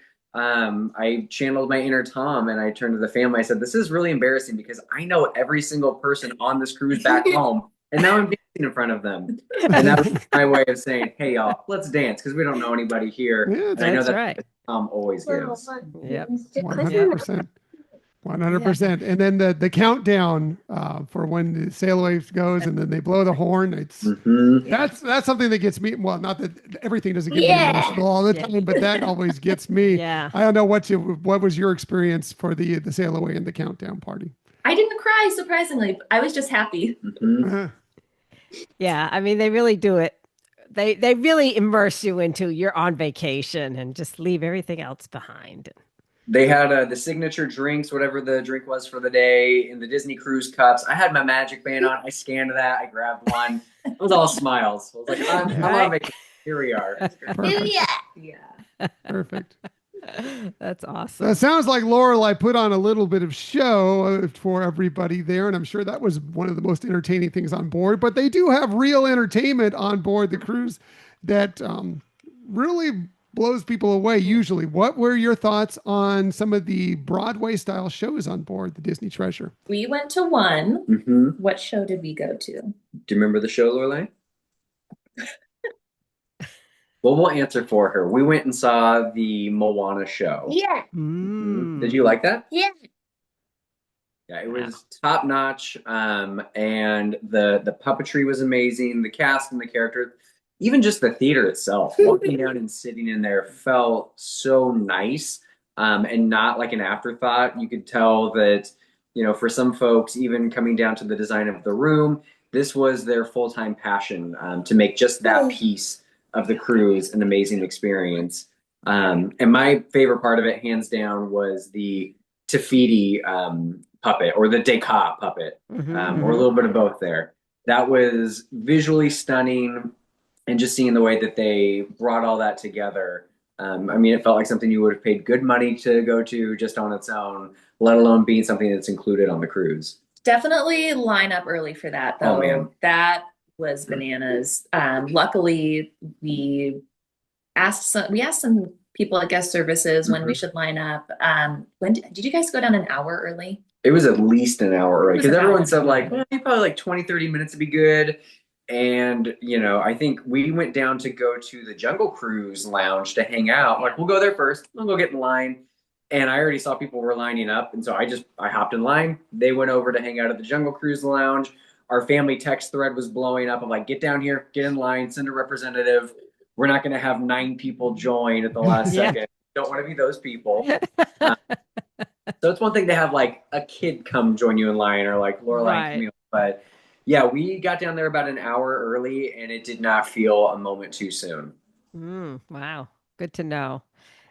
channeled my inner Tom, and I turned to the family. I said, "This is really embarrassing because I know every single person on this cruise back home, and now I'm dancing in front of them." And that was my way of saying, "Hey, y'all, let's dance," because we don't know anybody here. Yeah, And I know That's that right. Tom always gives. Yep. 100%. 100%. And then the countdown for when the sail wave goes and then they blow the horn. It's Mhm. that's something that gets me. Well, not that everything doesn't get Yeah. me emotional all the Yeah. time, but that always gets me. Yeah. I don't know what was your experience for the sail away and the countdown party? I didn't cry, surprisingly. I was just happy. Mhm. Yeah. I mean, they really do it. They really immerse you into you're on vacation and just leave everything else behind. They had the signature drinks, whatever the drink was for the day, in the Disney cruise cups. I had my magic band on. I scanned that. I grabbed one. It was all smiles. I was like, I'm on vacation. Here we are. Perfect. Yeah. Yeah. Perfect. That's So awesome. it sounds like Lorelai put on a little bit of show for everybody there, and I'm sure that was one of the most entertaining things on board. But they do have real entertainment on board the cruise that really blows people away usually. What were your thoughts on some of the Broadway style shows on board the Disney Treasure? We went to one. Mm-hmm. What show did we go to? Do you remember the show, Lorelai? Well, we'll answer for her. We went and saw the Moana show. Yeah. Mm. Did you like that? Yeah. Yeah, it was top notch. And the puppetry was amazing. The cast and the character, even just the theater itself, walking down and sitting in there felt so nice. And not like an afterthought. You could tell that, for some folks, even coming down to the design of the room, this was their full-time passion, to make just that piece of the cruise an amazing experience. And my favorite part of it, hands down, was the Tafiti puppet, or the Descartes puppet, Mhm. or a little bit of both there. That was visually stunning, and just seeing the way that they brought all that together. It felt like something you would have paid good money to go to just on its own, let alone being something that's included on the cruise. Definitely line up early for that, though. Oh, man. That was bananas. Luckily, we asked some people at guest services when we should line up. When did you guys go down an hour early? It was at least an hour early, It was because an everyone hour. said probably like 20, 30 minutes would be good. And, I think we went down to go to the Jungle Cruise lounge to hang out. Like, we'll go there first. We'll go get in line. And I already saw people were lining up. And so I hopped in line. They went over to hang out at the Jungle Cruise lounge. Our family text thread was blowing up. I'm like, get down here, get in line, send a representative. We're not going to have 9 people join at the last Yeah. second. Don't want to be those people. So it's one thing to have like a kid come join you in line, or like Lorelai Right. and Camille. But yeah, we got down there about an hour early, and it did not feel a moment too soon. Wow. Good to know.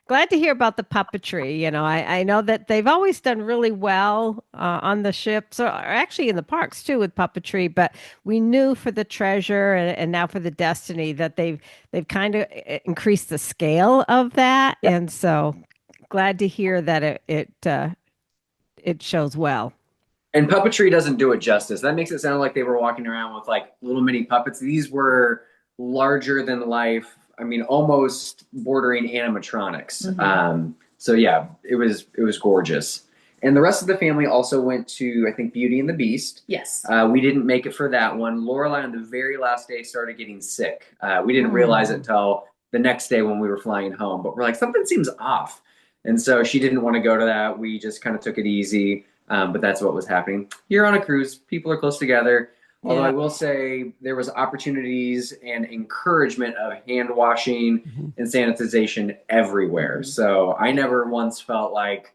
Glad to hear about the puppetry. I know that they've always done really well on the ships, or actually in the parks too, with puppetry. But we knew for the Treasure and now for the Destiny that they've kind of increased the scale of that, and so glad to hear that it it shows well. And puppetry doesn't do it justice. That makes it sound like they were walking around with like little mini puppets. These were larger than life. I mean, almost bordering animatronics. So yeah, it was gorgeous. And the rest of the family also went to, I think, Beauty and the Beast. Yes. We didn't make it for that one. Lorelai on the very last day started getting sick. We didn't realize it until the next day when we were flying home. But we're like, something seems off. And so she didn't want to go to that. We just kind of took it easy. But that's what was happening. You're on a cruise. People are close together. Although I will say there was opportunities and encouragement of hand washing and sanitization everywhere. So I never once felt like,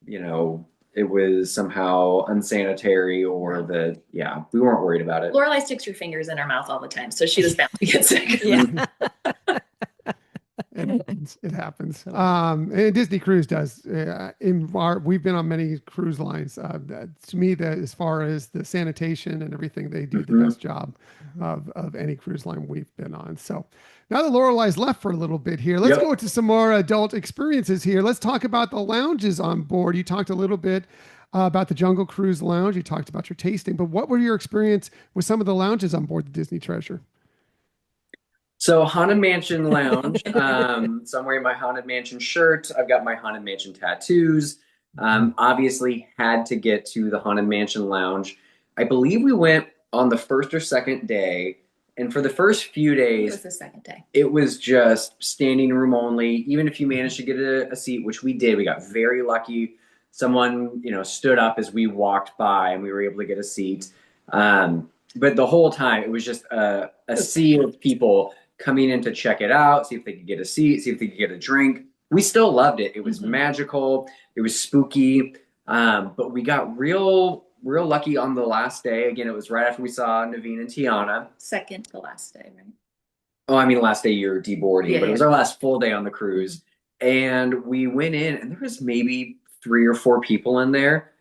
you know, it was somehow unsanitary or that, yeah, we weren't worried about it. Lorelai sticks her fingers in her mouth all the time, so she was bound to get sick. Yeah. It happens. And Disney Cruise does. We've been on many cruise lines. To me, that as far as the sanitation and everything, they do the best job of any cruise line we've been on. So now that Lorelai's left for a little bit here, let's go to some more adult experiences here. Let's talk about the lounges on board. You talked a little bit about the Jungle Cruise Lounge. You talked about your tasting, but what were your experience with some of the lounges on board the Disney Treasure? So Haunted Mansion Lounge, so I'm wearing my Haunted Mansion shirt. I've got my Haunted Mansion tattoos. Obviously had to get to the Haunted Mansion Lounge. I believe we went on the first or second day. And for the first few days, It was the second day. it was just standing room only. Even if you managed to get a seat, which we did, we got very lucky. Someone, you know, stood up as we walked by and we were able to get a seat. But the whole time it was just a sea of people coming in to check it out, see if they could get a seat, see if they could get a drink. We still loved it. It was magical. It was spooky. But we got real lucky on the last day. Again, it was right after we saw Naveen and Tiana. Second to last day, right? Oh, I mean, last day you're deboarding, Yeah, but it was our last full day on the cruise. And we went in and there was maybe 3 or 4 people in there.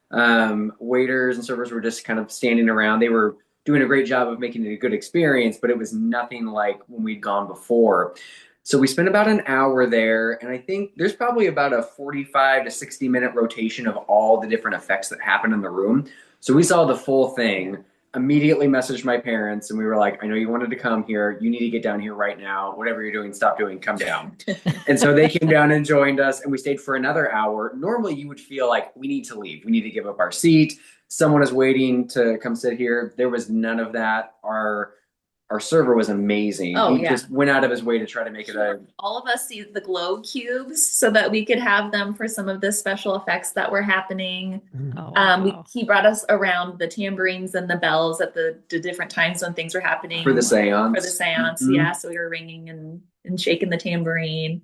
Waiters and servers were just kind of standing around. They were doing a great job of making it a good experience, but it was nothing like when we'd gone before. So we spent about an hour there, and I think there's probably about a 45 to 60-minute rotation of all the different effects that happen in the room. So we saw the full thing, immediately messaged my parents, and we were like, I know you wanted to come here. You need to get down here right now. Whatever you're doing, stop doing, come down. And so they came down and joined us, and we stayed for another hour. Normally, you would feel like we need to leave. We need to give up our seat. Someone is waiting to come sit here. There was none of that. Our server was amazing. Oh, he yeah. just went out of his way to try to make it a All of us used the glow cubes so that we could have them for some of the special effects that were happening. Oh, wow. He brought us around the tambourines and the bells at the different times when things were happening. for the seance. For the seance, Mhm. yeah. So we were ringing and shaking the tambourine.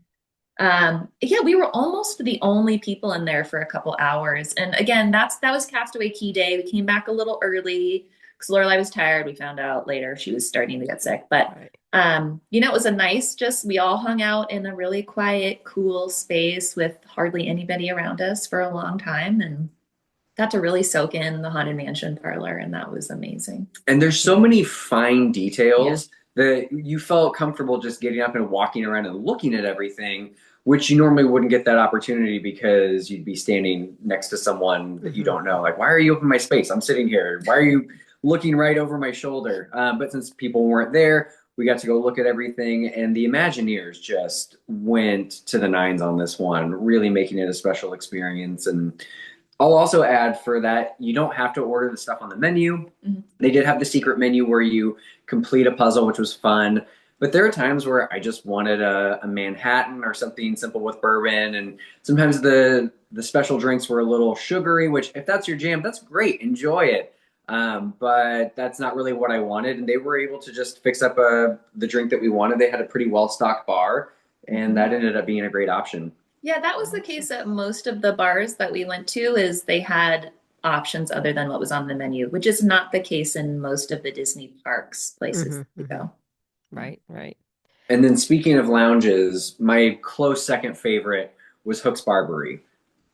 Yeah, we were almost the only people in there for a couple hours. And again, that was Castaway Key Day. We came back a little early because Lorelai was tired. We found out later she was starting to get sick. But you know, it was a nice, we all hung out in a really quiet, cool space with hardly anybody around us for a long time and got to really soak in the Haunted Mansion parlor, and that was amazing. And there's so many fine details that you felt comfortable just getting up and walking around and looking at everything, which you normally wouldn't get that opportunity because you'd be standing next to someone that you don't know. Like, why are you up in my space? I'm sitting here. Why are you looking right over my shoulder? But since people weren't there, we got to go look at everything, and the Imagineers just went to the nines on this one, really making it a special experience. And I'll also add for that, you don't have to order the stuff on the menu. They did have the secret menu where you complete a puzzle, which was fun. But there are times where I just wanted a Manhattan or something simple with bourbon. And sometimes the special drinks were a little sugary, which if that's your jam, that's great. Enjoy it. But that's not really what I wanted. And they were able to just fix up the drink that we wanted. They had a pretty well-stocked bar, and that ended up being a great option. Yeah, that was the case at most of the bars that we went to, is they had options other than what was on the menu, which is not the case in most of the Disney parks places to go. Right. And then speaking of lounges, my close second favorite was Hook's Barbery.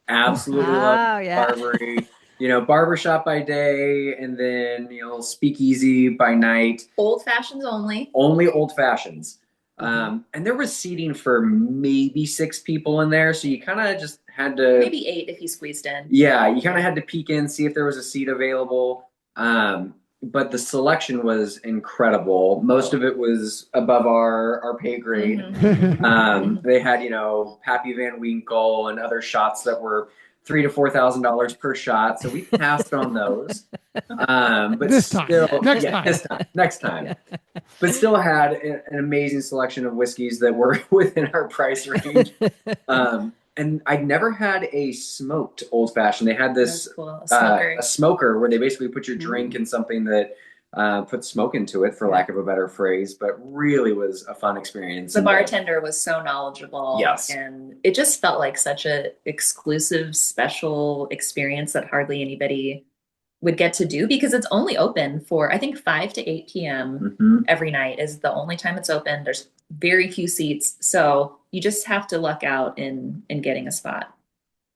Absolutely love Barbery. You know, barbershop by day, and then, you know, speakeasy by night. Old fashions only. Only old fashions. And there was seating for maybe 6 people in there. So you kind of just had to, Maybe 8 if you squeezed in. yeah, you kind of had to peek in, see if there was a seat available. But the selection was incredible. Most of it was above our pay grade. They had, Pappy Van Winkle and other shots that were $3,000 to $4,000 per shot. So we passed on those. But This time. still, Next yeah, time. next time. But still had an amazing selection of whiskeys that were within our price range. And I'd never had a smoked old fashioned. They had this That's cool. A a smoker where they basically put your drink in something that put smoke into it, for lack of a better phrase, but really was a fun experience. The bartender was so knowledgeable. Yes. And it just felt like such a exclusive, special experience that hardly anybody would get to do, because it's only open for, I think, 5 to 8 p.m. every night is the only time it's open. There's very few seats. So you just have to luck out in getting a spot.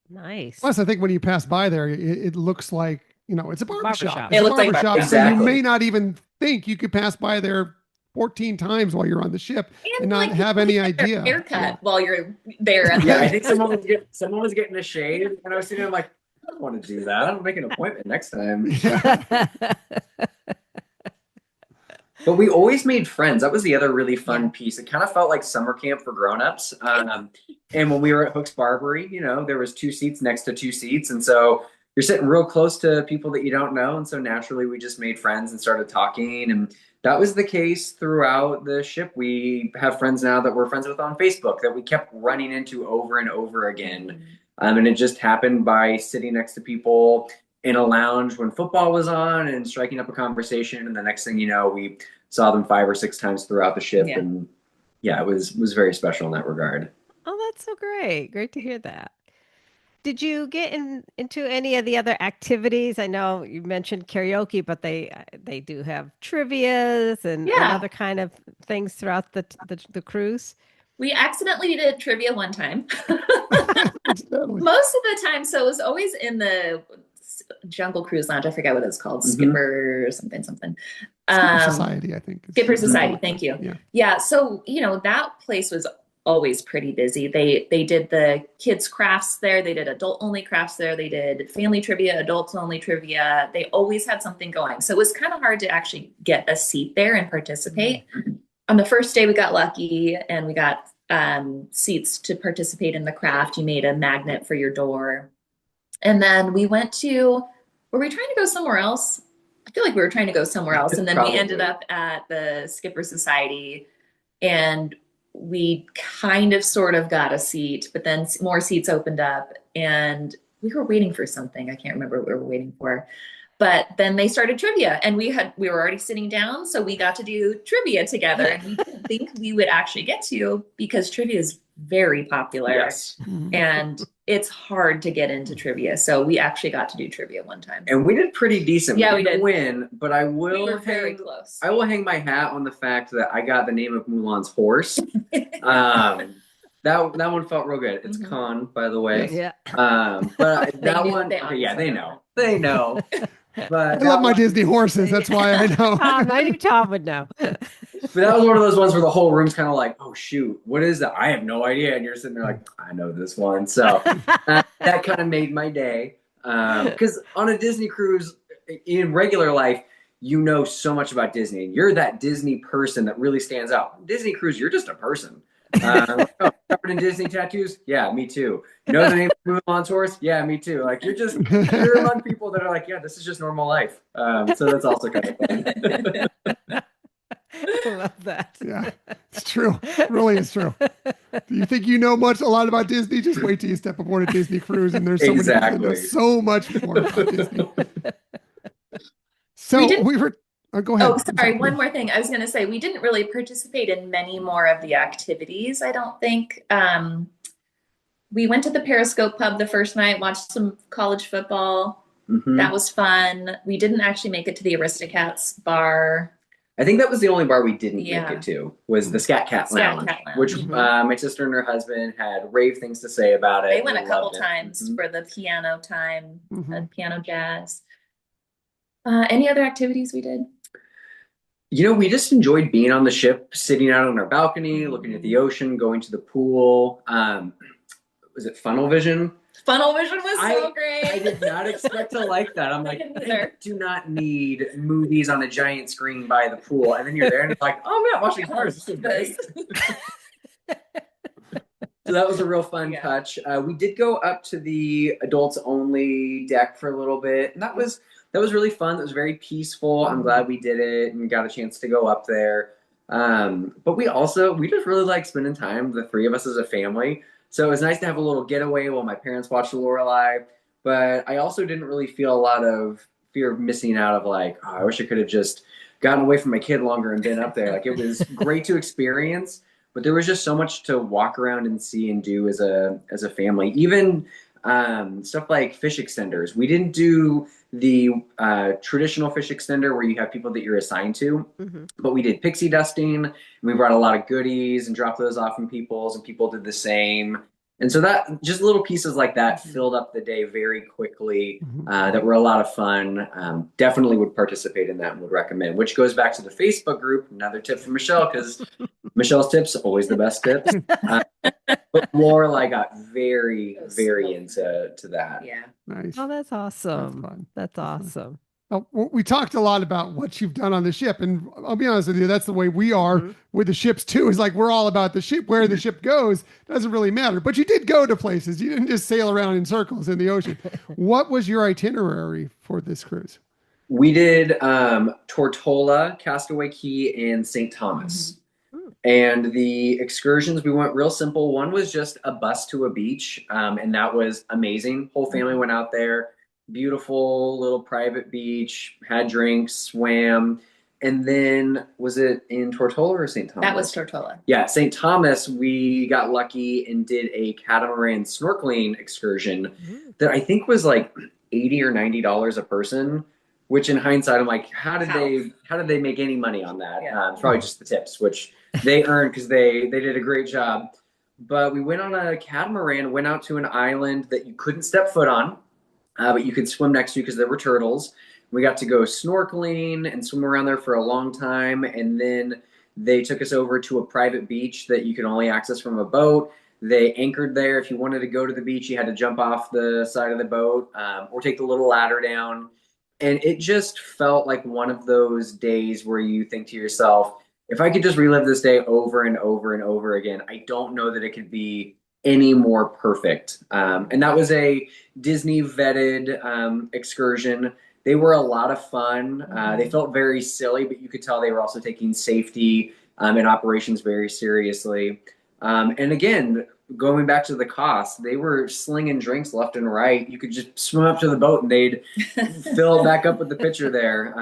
Nice. Plus, I think when you pass by there, it looks like, it's a barbershop. Barbershop. It's It a looks like barbershop, barbershop. so you Exactly. may not even think you could pass by there 14 times while you're on the ship and not like, have you any get your idea. haircut while you're there. Yeah, I think someone was getting a shave, and I was sitting there like, I don't want to do that. I'll make an appointment next time. But we always made friends. That was the other really fun piece. It kind of felt like summer camp for grown-ups. And when we were at Hook's Barbery, there was 2 seats next to 2 seats. And so you're sitting real close to people that you don't know. And so naturally we just made friends and started talking. And that was the case throughout the ship. We have friends now that we're friends with on Facebook that we kept running into over and over again. And it just happened by sitting next to people in a lounge when football was on and striking up a conversation. And the next thing you know, we saw them 5 or 6 times throughout the ship. Yeah. And yeah, it was very special in that regard. Oh, that's so great. Great to hear that. Did you get into any of the other activities? I know you mentioned karaoke, but they do have trivias and other kind of things throughout the cruise. We accidentally did trivia one time. Accidentally. Most of the time. So it was always in the Jungle Cruise Lounge. I forget what it's called. Skipper something. Skipper Society, I think. Skipper Society. Thank you. Yeah. Yeah. So, that place was always pretty busy. They did the kids crafts there. They did adult only crafts there. They did family trivia, adults only trivia. They always had something going. So it was kind of hard to actually get a seat there and participate. On the first day, we got lucky and we got seats to participate in the craft. You made a magnet for your door. And then we were we trying to go somewhere else? I feel like we were trying to go somewhere else. And then we ended up at the Skipper Society, and we kind of sort of got a seat, but then more seats opened up and we were waiting for something. I can't remember what we were waiting for. But then they started trivia, and we were already sitting down, so we got to do trivia together. And we didn't think we would actually get to, because trivia is very popular. Yes. And it's hard to get into trivia. So we actually got to do trivia one time. And we did pretty decent. Yeah, we didn't did. win, but We were very close. I will hang my hat on the fact that I got the name of Mulan's horse. That one felt real good. It's Khan, by the way. Yeah. But that knew- one, they okay, yeah, obviously they know. know. They know. But I love my Disney horses. That's why I know. I knew Tom would know. But that was one of those ones where the whole room's kind of like, oh shoot, what is that? I have no idea. And you're sitting there like, I know this one. So that kind of made my day. Because on a Disney cruise, in regular life, you know so much about Disney. And you're that Disney person that really stands out. Disney cruise, you're just a person. Covered in Disney tattoos? Yeah, me too. You know the name of Mulan's horse? Yeah, me too. Like you're among people that are like, yeah, this is just normal life. So that's also kind of fun. I love that. Yeah, it's true. It really is true. Do you think you know a lot about Disney? Just wait till you step aboard a Disney cruise, and there's so much more about Disney. So we were. Oh, go ahead. Oh, sorry. One more thing. I was going to say, we didn't really participate in many more of the activities, I don't think. We went to the Periscope Pub the first night, watched some college football. That was fun. We didn't actually make it to the Aristocats bar. I think that was the only bar we didn't make it to, was the Scat Cat Lounge, which my sister and her husband had rave things to say about it. They went a couple times for the piano time, piano jazz. Any other activities we did? We just enjoyed being on the ship, sitting out on our balcony, looking at the ocean, going to the pool. Was it Funnel Vision? Funnel Vision was so I great. did not expect to like that. I'm like, didn't I either. do not need movies on a giant screen by the pool. And then you're there and it's like, oh man, watching cars. This is great. So that was a real fun touch. We did go up to the adults only deck for a little bit, and that was really fun. That was very peaceful. I'm glad we did it and got a chance to go up there. But we just really like spending time, the three of us as a family. So it was nice to have a little getaway while my parents watched Lorelai. But I also didn't really feel a lot of fear of missing out of like, oh, I wish I could have just gotten away from my kid longer and been up there. Like it was great to experience. But there was just so much to walk around and see and do as a family. Even stuff like fish extenders. We didn't do the traditional fish extender where you have people that you're assigned to, but we did pixie dusting. And we brought a lot of goodies and dropped those off in people's, and people did the same. And so that just little pieces like that filled up the day very quickly. That were a lot of fun. Definitely would participate in that and would recommend. Which goes back to the Facebook group. Another tip from Michelle, because Michelle's tips always the best tips. But Lorelai got very into that. Yeah. Nice. Oh, that's awesome. fun. That's awesome. We talked a lot about what you've done on the ship, and I'll be honest with you, that's the way we are with the ships too. Is like we're all about the ship. Where the ship goes doesn't really matter. But you did go to places. You didn't just sail around in circles in the ocean. What was your itinerary for this cruise? We did Tortola, Castaway Key, and St. Thomas. And the excursions, we went real simple. One was just a bus to a beach, and that was amazing. Whole family went out there. Beautiful little private beach, had drinks, swam. And then was it in Tortola or St. Thomas? That was Tortola. Yeah, St. Thomas, we got lucky and did a catamaran snorkeling excursion that I think was like $80 or $90 a person, which in hindsight, I'm like, how did they make any money on that? It's probably just the tips, which they earned because they did a great job. But we went on a catamaran, went out to an island that you couldn't step foot on, but you could swim next to because there were turtles. We got to go snorkeling and swim around there for a long time. And then they took us over to a private beach that you could only access from a boat. They anchored there. If you wanted to go to the beach, you had to jump off the side of the boat or take the little ladder down. And it just felt like one of those days where you think to yourself, if I could just relive this day over and over and over again, I don't know that it could be any more perfect. And that was a Disney vetted excursion. They were a lot of fun. They felt very silly, but you could tell they were also taking safety and operations very seriously. And again, going back to the cost, they were slinging drinks left and right. You could just swim up to the boat and they'd fill it back up with the pitcher there.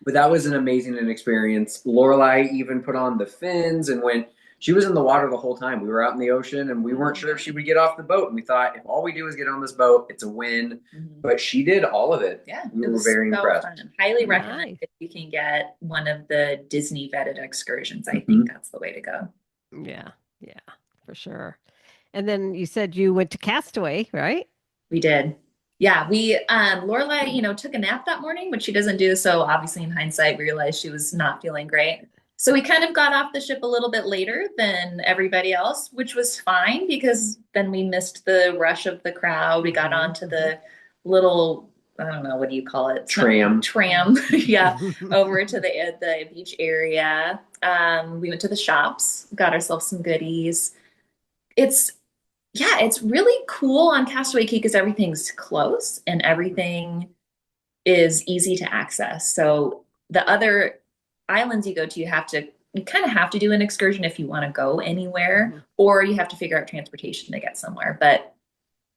But that was an amazing experience. Lorelai even put on the fins and she was in the water the whole time. We were out in the ocean and we weren't sure if she would get off the boat. And we thought, if all we do is get on this boat, it's a win. But she did all of it. Yeah. We were very impressed. Fun. Highly recommend if you can get one of the Disney vetted excursions. I think that's the way to go. Yeah, for sure. And then you said you went to Castaway, right? We did. Yeah, we Lorelai, took a nap that morning, which she doesn't do. So obviously in hindsight, we realized she was not feeling great. So we kind of got off the ship a little bit later than everybody else, which was fine because then we missed the rush of the crowd. We got onto the little, I don't know, what do you call it? Tram. Yeah, over to the beach area. We went to the shops, got ourselves some goodies. It's really cool on Castaway Key because everything's close and everything is easy to access. So the other islands you go to, you kind of have to do an excursion if you want to go anywhere, or you have to figure out transportation to get somewhere. But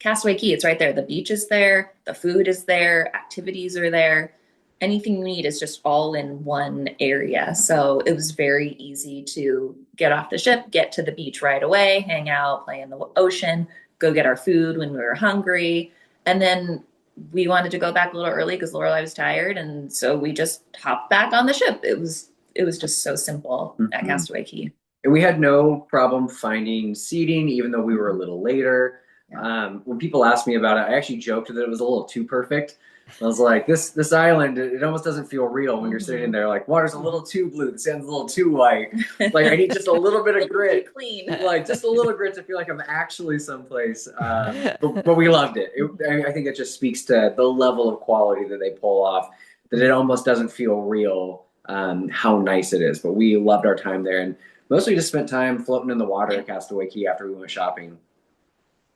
Castaway Key, it's right there. The beach is there, the food is there, activities are there. Anything you need is just all in one area. So it was very easy to get off the ship, get to the beach right away, hang out, play in the ocean, go get our food when we were hungry. And then we wanted to go back a little early because Lorelai was tired. And so we just hopped back on the ship. It was just so simple at Castaway Key. And we had no problem finding seating, even though we were a little later. When people asked me about it, I actually joked that it was a little too perfect. I was like, this island, it almost doesn't feel real when you're sitting there. Like, water's a little too blue, the sand's a little too white. Like, I need just a little bit of grit, Clean. like just a little grit to feel like I'm actually someplace. But we loved it. I think it just speaks to the level of quality that they pull off. That it almost doesn't feel real. How nice it is. But we loved our time there, and mostly just spent time floating in the water at Castaway Cay after we went shopping.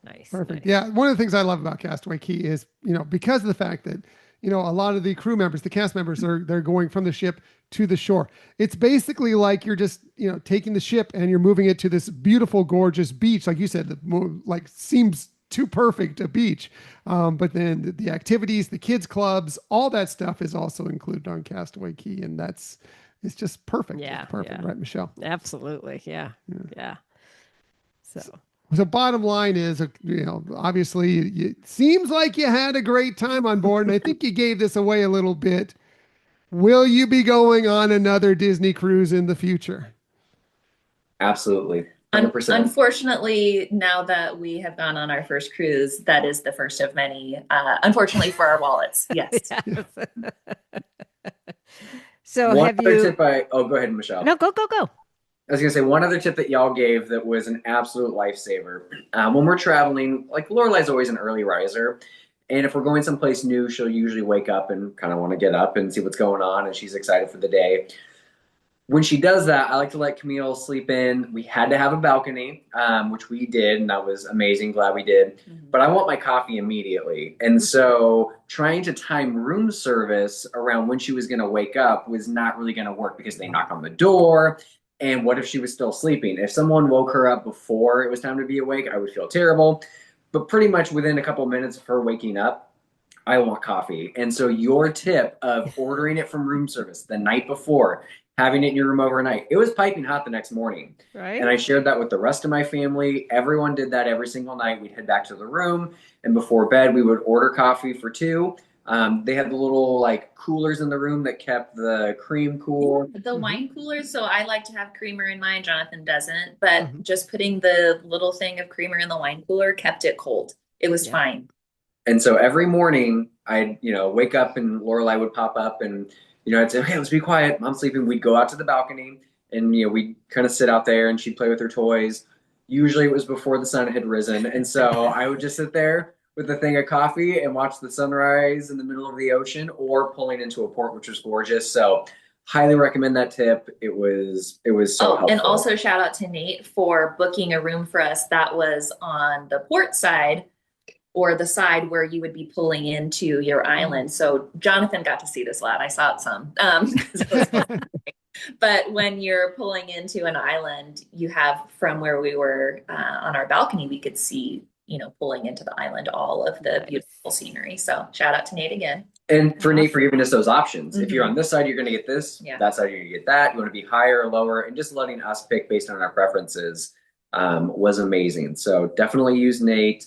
Nice. Perfect. Nice. Yeah. One of the things I love about Castaway Cay is, because of the fact that, a lot of the crew members, the cast members they're going from the ship to the shore. It's basically like you're just, taking the ship and you're moving it to this beautiful, gorgeous beach. Like you said, like seems too perfect a beach. But then the activities, the kids clubs, all that stuff is also included on Castaway Cay. And it's just perfect. Yeah. It's perfect. Yeah. Right, Michelle? Absolutely. Yeah. Yeah. So bottom line is, obviously it seems like you had a great time on board, and I think you gave this away a little bit. Will you be going on another Disney cruise in the future? Absolutely. 100%. Unfortunately, now that we have gone on our first cruise, that is the first of many. Unfortunately for our wallets, yes. Yes. So One have other you? tip go ahead, Michelle. No, go. I was gonna say one other tip that y'all gave that was an absolute lifesaver. When we're traveling, like Lorelai's always an early riser, and if we're going someplace new, she'll usually wake up and kind of want to get up and see what's going on, and she's excited for the day. When she does that, I like to let Camille sleep in. We had to have a balcony, which we did, and that was amazing. Glad we did. But I want my coffee immediately. And so trying to time room service around when she was going to wake up was not really going to work because they knock on the door. And what if she was still sleeping? If someone woke her up before it was time to be awake, I would feel terrible. But pretty much within a couple of minutes of her waking up, I want coffee. And so your tip of ordering it from room service the night before, having it in your room overnight, it was piping hot the next morning. Right. And I shared that with the rest of my family. Everyone did that every single night. We'd head back to the room, and before bed, we would order coffee for two. They had the little like coolers in the room that kept the cream cool. The wine coolers, so I like to have creamer in mine. Jonathan doesn't, but Mhm. just putting the little thing of creamer in the wine cooler kept it cold. It was Yeah. fine. And so every morning I'd, wake up and Lorelai would pop up and, I'd say, okay, let's be quiet. Mom's sleeping. We'd go out to the balcony and, we'd kind of sit out there and she'd play with her toys. Usually it was before the sun had risen. And so I would just sit there with a thing of coffee and watch the sunrise in the middle of the ocean or pulling into a port, which was gorgeous. So highly recommend that tip. It was so helpful. And also shout out to Nate for booking a room for us that was on the port side or the side where you would be pulling into your island. So Jonathan got to see this lot. I saw it some. But when you're pulling into an island, you have from where we were on our balcony, we could see, pulling into the island, all of the beautiful scenery. So shout out to Nate again. And for Nate for giving us those options. Mhm. If you're on this side, you're going to get this. Yeah. That side, you're going to get that. You want to be higher or lower, and just letting us pick based on our preferences was amazing. So definitely use Nate.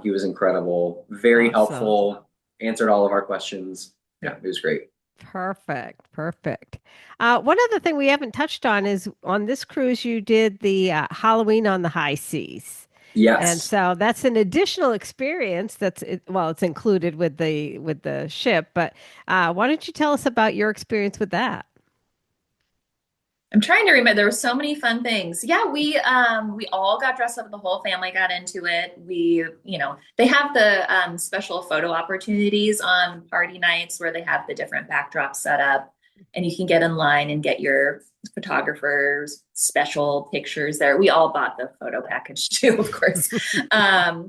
He was incredible, very helpful, answered all of our questions. Yeah, it was great. Perfect. One other thing we haven't touched on is on this cruise, you did the Halloween on the high seas. Yes. And so that's an additional experience it's included with the ship, but why don't you tell us about your experience with that? I'm trying to remember. There were so many fun things. Yeah, we all got dressed up. The whole family got into it. They have the special photo opportunities on party nights where they have the different backdrops set up, and you can get in line and get your photographer's special pictures there. We all bought the photo package too, of course.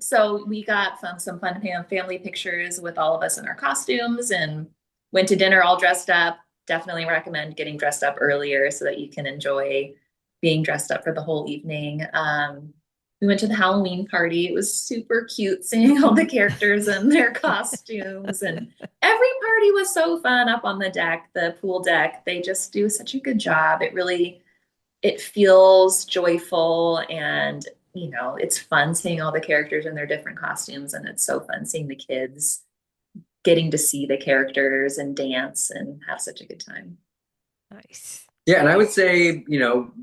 So we got some fun family pictures with all of us in our costumes and went to dinner all dressed up. Definitely recommend getting dressed up earlier so that you can enjoy being dressed up for the whole evening. We went to the Halloween party. It was super cute seeing all the characters in their costumes, and every party was so fun up on the deck, the pool deck. They just do such a good job. It feels joyful, and it's fun seeing all the characters in their different costumes, and it's so fun seeing the kids getting to see the characters and dance and have such a good time. Nice. Yeah, and I would say,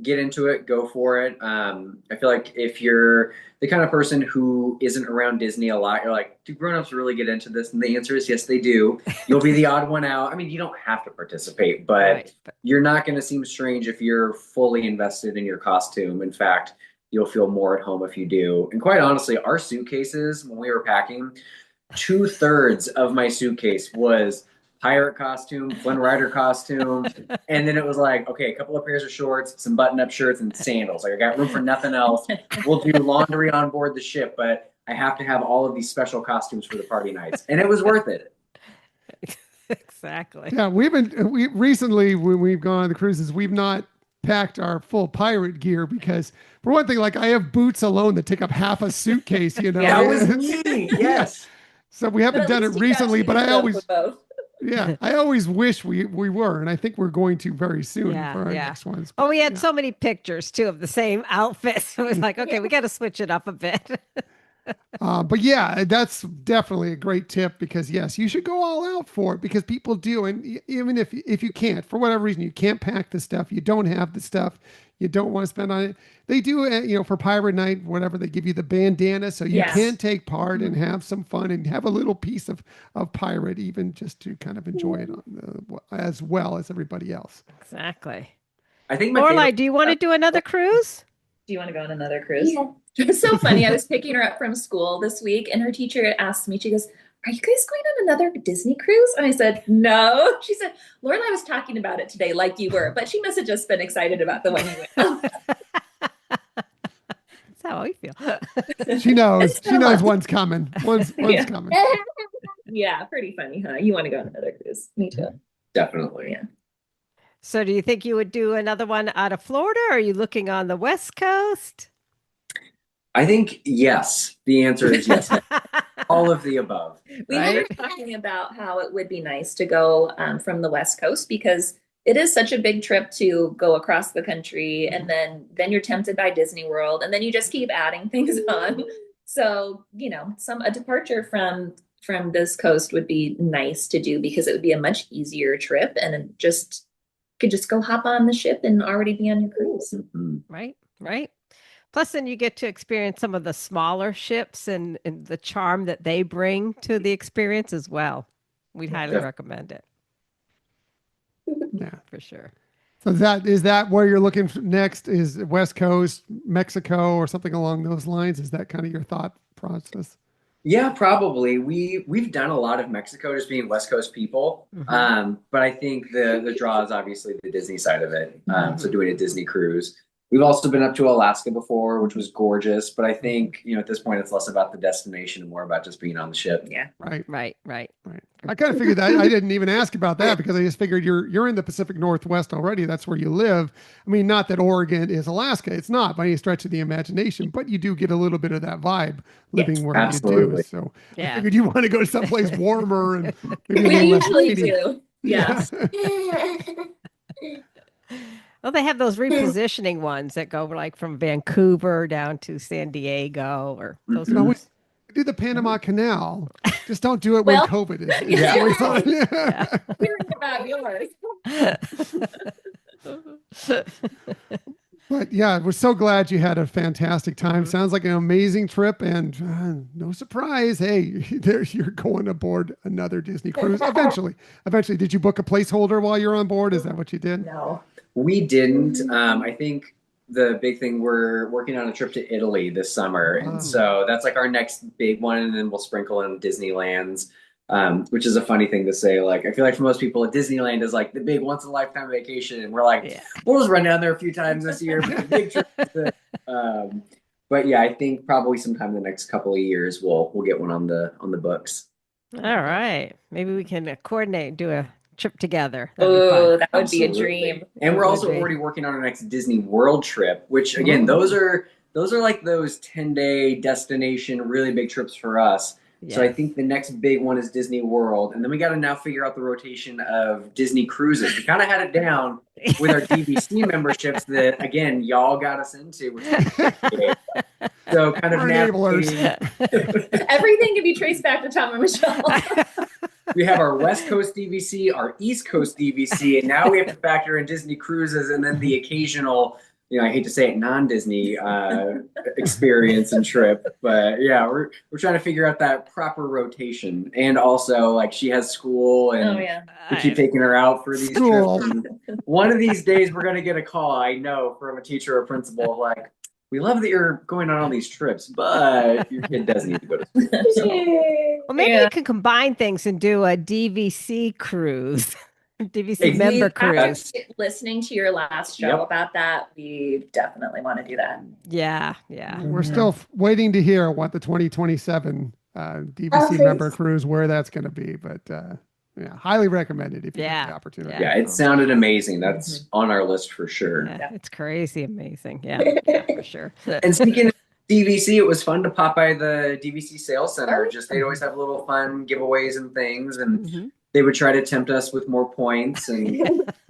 get into it, go for it. I feel like if you're the kind of person who isn't around Disney a lot, you're like, do grown-ups really get into this? And the answer is yes, they do. You'll be the odd one out. I mean, you don't have to participate, but Right. you're not going to seem strange if you're fully invested in your costume. In fact, you'll feel more at home if you do. And quite honestly, our suitcases, when we were packing, 2/3 of my suitcase was pirate costume, Flynn Rider costume, and then it was like, okay, a couple of pairs of shorts, some button-up shirts, and sandals. Like I got room for nothing else. We'll do laundry on board the ship, but I have to have all of these special costumes for the party nights, and it was worth it. Exactly. Yeah, we recently when we've gone on the cruises, we've not packed our full pirate gear because for one thing, like I have boots alone that take up half a suitcase, That was me. Yes. So we haven't But at done it least you got recently, to but use I them always for both. yeah, I always wish we were, and I think we're going to very soon Yeah, for our yeah. next ones. Oh, we had so many pictures too of the same outfits. It was like, okay, we got to switch it up a bit. But yeah, that's definitely a great tip because yes, you should go all out for it because people do, and even if you can't, for whatever reason, you can't pack the stuff, you don't have the stuff, you don't want to spend on it. They do, for Pirate Night, whatever they give you the bandana, so you Yes. can take part and have some fun and have a little piece of pirate, even just to kind of enjoy it as well as everybody else. Exactly. I think my Lorelai, favorite. do you want to do another cruise? Do you want to go on another cruise? Yeah. It was so funny. I was picking her up from school this week, and her teacher asked me, she goes, "Are you guys going on another Disney cruise?" And I said, "No." She said, "Lorelai was talking about it today like you were, but she must have just been excited about the one you went on." That's how I feel. She knows. It's She knows fun. one's coming. One's Yeah. coming. Yeah, pretty funny, huh? You want to go on another cruise? Me too. Definitely. Yeah. So do you think you would do another one out of Florida? Or are you looking on the West Coast? I think yes. The answer is yes. All of the above. We Right? were talking about how it would be nice to go from the West Coast because it is such a big trip to go across the country, and then you're tempted by Disney World, and then you just keep adding things on. So a departure from this coast would be nice to do because it would be a much easier trip, and it could just go hop on the ship and already be on your cruise. Mhm. Right, right. Plus, then you get to experience some of the smaller ships and the charm that they bring to the experience as well. We'd highly Yeah. recommend it Yeah. for sure. So is that where you're looking next? Is West Coast, Mexico, or something along those lines? Is that kind of your thought process? Yeah, probably. We've done a lot of Mexico just being West Coast people. But I think the draw is obviously the Disney side of it. So doing a Disney cruise. We've also been up to Alaska before, which was gorgeous. But I think, at this point it's less about the destination and more about just being on the ship. Yeah. Right. Right, right. Right. I kind of figured that. I didn't even ask about that because I just figured you're in the Pacific Northwest already. That's where you live. I mean, not that Oregon is Alaska. It's not by any stretch of the imagination, but you do get a little bit of that vibe living Yes, where you do. absolutely. So I Yeah. figured you want to go to someplace warmer and maybe a We little less usually rainy. do. Yeah. Well, they have those repositioning ones that go like from Vancouver down to San Diego or those You know, we ones. do the Panama Canal. Just don't do it Well, when COVID is yeah. going on. Hearing about yours. But yeah, we're so glad you had a fantastic time. Sounds like an amazing trip, and no surprise, hey, you're going aboard another Disney cruise eventually. Eventually, did you book a placeholder while you're on board? Is that what you did? No. We didn't. I think the big thing, we're working on a trip to Italy this summer. Wow. And so that's like our next big one. And then we'll sprinkle in Disneyland's, which is a funny thing to say. Like, I feel like for most people, Disneyland is like the big once in a lifetime vacation. And we're like, Yeah. we'll just run down there a few times this year. But the big trip is but yeah, I think probably sometime in the next couple of years, we'll get one on the books. All right. Maybe we can coordinate and do a trip together. That'd be Oh, fun. that would be a Absolutely. dream. And we're That would also be. already working on our next Disney World trip, which again, Ooh. those are like those 10-day destination, really big trips for us. So I Yes. think the next big one is Disney World. And then we got to now figure out the rotation of Disney cruises. We kind of had it down with our DVC memberships that, again, y'all got us into. Which so kind of We're enablers. navigating. Everything can be traced back to Tom and Michelle. we have our West Coast DVC, our East Coast DVC, and now we have to factor in Disney cruises and then the occasional, I hate to say it, non-Disney experience and trip. But yeah, we're trying to figure out that proper rotation. And also, like, she has school, and we keep taking her out for these School. trips. And one of these days, we're going to get a call, I know, from a teacher or principal, like, we love that you're going on all these trips, but your kid does need to go to school. So. Well, maybe we could combine things and do a DVC cruise, DVC member cruise. Listening to your last show about that, we definitely want to do that. Yeah. We're still waiting to hear what the 2027 DVC member cruise, where that's going to be. But yeah, highly recommended if you get the opportunity. Yeah, it sounded amazing. That's on our list for sure. Yeah, it's crazy amazing. Yeah, for sure. And speaking of DVC, it was fun to pop by the DVC sales center. Just they'd always have little fun giveaways and things, and they would try to tempt us with more points, and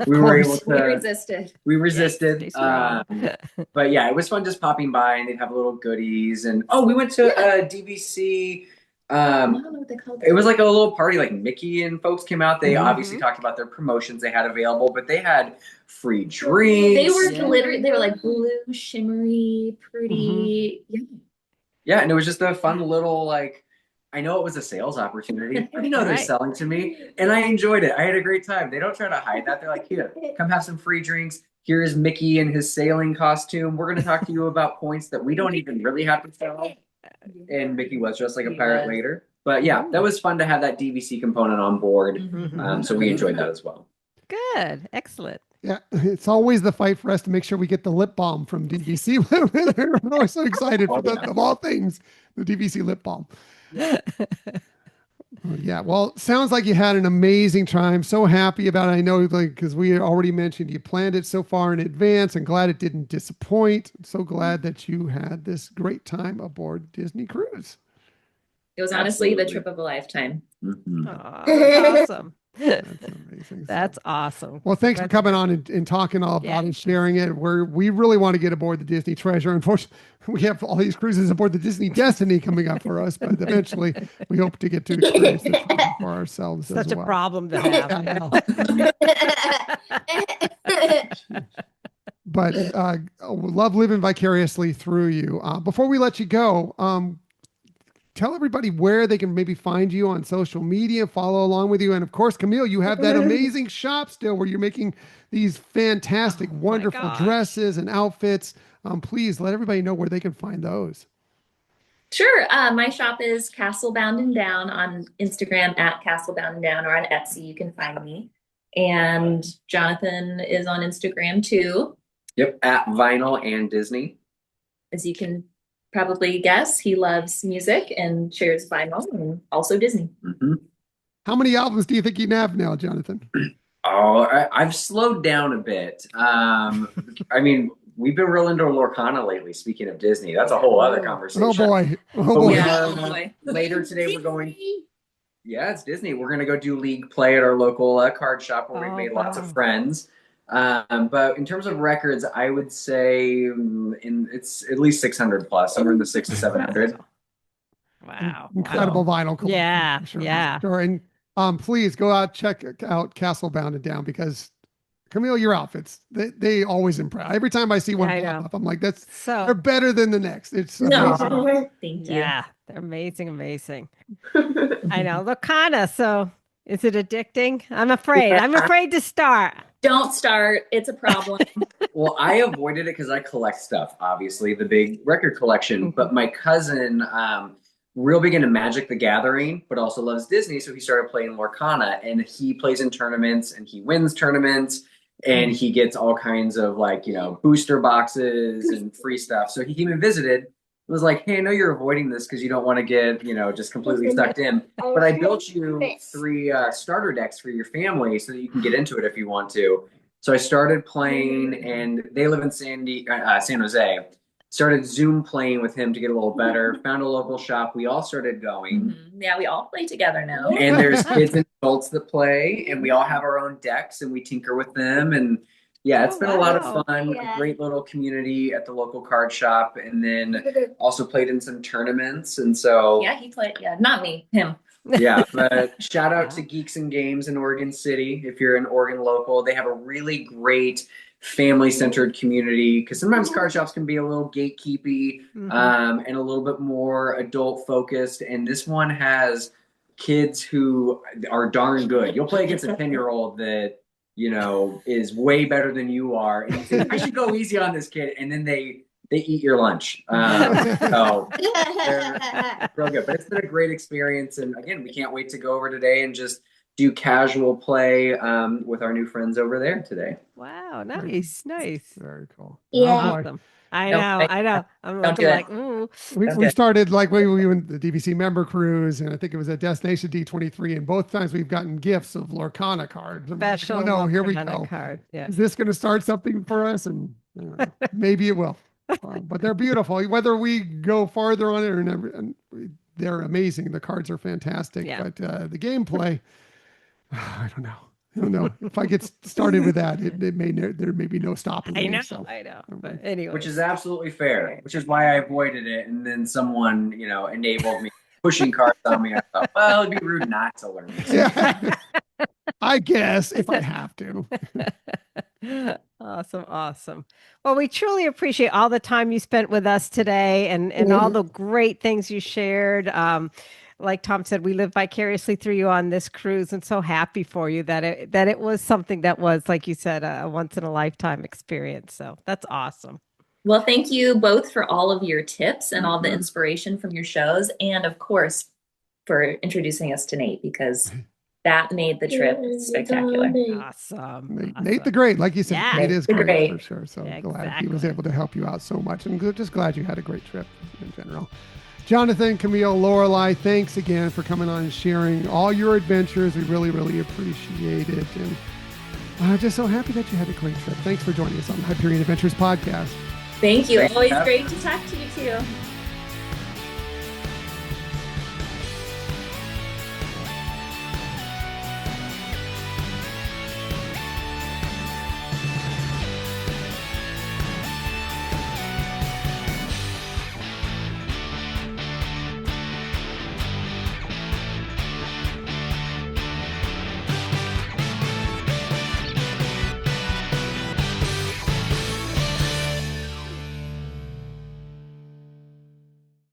we were able to. We resisted. But yeah, it was fun just popping by, and they'd have little goodies. And we went to a DVC. I don't know what they called it. It was like a little party, like Mickey and folks came out. They obviously talked about their promotions they had available, but they had free drinks. They were literally, they were like blue, shimmery, pretty. Yeah, and it was just a fun little, like, I know it was a sales opportunity. I know they're selling to me, and I enjoyed it. I had a great time. They don't try to hide that. They're like, here, come have some free drinks. Here's Mickey in his sailing costume. We're going to talk to you about points that we don't even really have to sell. And Mickey was dressed like a pirate later. But yeah, that was fun to have that DVC component on board. So we enjoyed that as well. Good. Excellent. Yeah, it's always the fight for us to make sure we get the lip balm from DVC. We're always so excited for that, of all things, the DVC lip balm. Yeah, well, sounds like you had an amazing time. So happy about it. I know, like, because we already mentioned you planned it so far in advance, and glad it didn't disappoint. So glad that you had this great time aboard Disney Cruise. It was honestly the trip of a lifetime. Oh, that's awesome. That's amazing. That's awesome. Well, thanks for coming on and talking all about it and sharing it. We really want to get aboard the Disney Treasure. Unfortunately, we have all these cruises aboard the Disney Destiny coming up for us, but eventually we hope to get to experience it for ourselves as well. Such a problem to have. But love living vicariously through you. Before we let you go, tell everybody where they can maybe find you on social media, follow along with you. And of course, Camille, you have that amazing shop still where you're making these fantastic, wonderful dresses and outfits. Please let everybody know where they can find those. Sure. My shop is Castle Bound and Down on Instagram at Castle Bound and Down, or on Etsy. You can find me. And Jonathan is on Instagram too. Yep. At Vinyl and Disney. As you can probably guess, he loves music and shares vinyl and also Disney. How many albums do you think you have now, Jonathan? I've slowed down a bit. I mean, we've been real into Lorcana lately. Speaking of Disney, that's a whole other conversation. Oh boy! Oh boy! Later today, we're going. Yeah, it's Disney. We're gonna go do league play at our local card shop where we've made lots of friends. But in terms of records, I would say it's at least 600 plus, somewhere in the 600 to 700. Wow. Incredible vinyl collection. Yeah. Sure, Yeah. Sure. And please go out, check out Castle Bound and Down, because Camille, your outfits, they always impress. Every time I see one pop up, I'm like, they're better than the next. It's amazing. Thank you. Yeah, they're amazing. I know. Lorcana, so is it addicting? I'm afraid. I'm afraid to start. Don't start. It's a problem. Well, I avoided it because I collect stuff, obviously, the big record collection. But my cousin, real big into Magic the Gathering, but also loves Disney. So he started playing Lorcana, and he plays in tournaments and he wins tournaments, and he gets all kinds of, like, booster boxes and free stuff. So he came and visited. Was like, hey, I know you're avoiding this because you don't want to get, just completely sucked in. But I built you 3 starter decks for your family so that you can get into it if you want to. So I started playing, and they live in San Jose. Started Zoom playing with him to get a little better. Found a local shop. We all started going. Yeah, we all play together now. And there's kids and adults that play, and we all have our own decks, and we tinker with them. And yeah, it's been a lot of fun. A great little community at the local card shop, and then also played in some tournaments. And so yeah, he played. Yeah, not me, him. Yeah, but shout out to Geeks and Games in Oregon City. If you're an Oregon local, they have a really great family-centered community because sometimes card shops can be a little gatekeepy and a little bit more adult-focused. And this one has kids who are darn good. You'll play against a 10-year-old that, you know, is way better than you are. And you think, I should go easy on this kid. And then they eat your lunch. So they're real good. But it's been a great experience. And again, we can't wait to go over today and just do casual play with our new friends over there today. Wow, nice. Very cool. Yeah. Oh, boy. Awesome. I know. I'm Don't looking do it. like, ooh. We started like we went the DVC member cruise, and I think it was at Destination D23, and both times we've gotten gifts of Lorcana cards. I'm like, Special. oh no, here we Lorcana go. card. Yeah. Is this going to start something for us? And I don't know, maybe it will. But they're beautiful. Whether we go farther on it or never, and they're amazing. The cards are fantastic. Yeah. But the gameplay, I don't know. If I get started with that, there may be no stopping I me. know. So. But anyway. Which is absolutely fair, which is why I avoided it. And then someone, you know, enabled me pushing cards on me. I thought, well, it'd be rude not to learn this. Yeah. I guess if I have to. Awesome. Well, we truly appreciate all the time you spent with us today and all the great things you shared. Like Tom said, we live vicariously through you on this cruise, and so happy for you that it was something that was, like you said, a once in a lifetime experience. So that's awesome. Well, thank you both for all of your tips and all the inspiration from your shows. And of course, for introducing us to Nate, because that made the trip spectacular. Awesome. Nate the Great, like you said, Yeah. Nate is Nate the great Great. for sure. So Yeah, glad he was exactly. able to help you out so much, and just glad you had a great trip in general. Jonathan, Camille, Lorelai, thanks again for coming on and sharing all your adventures. We really, really appreciate it, and I'm just so happy that you had a great trip. Thanks for joining us on the Hyperion Adventures podcast. Thank you. Thanks for Always having great to talk to you too.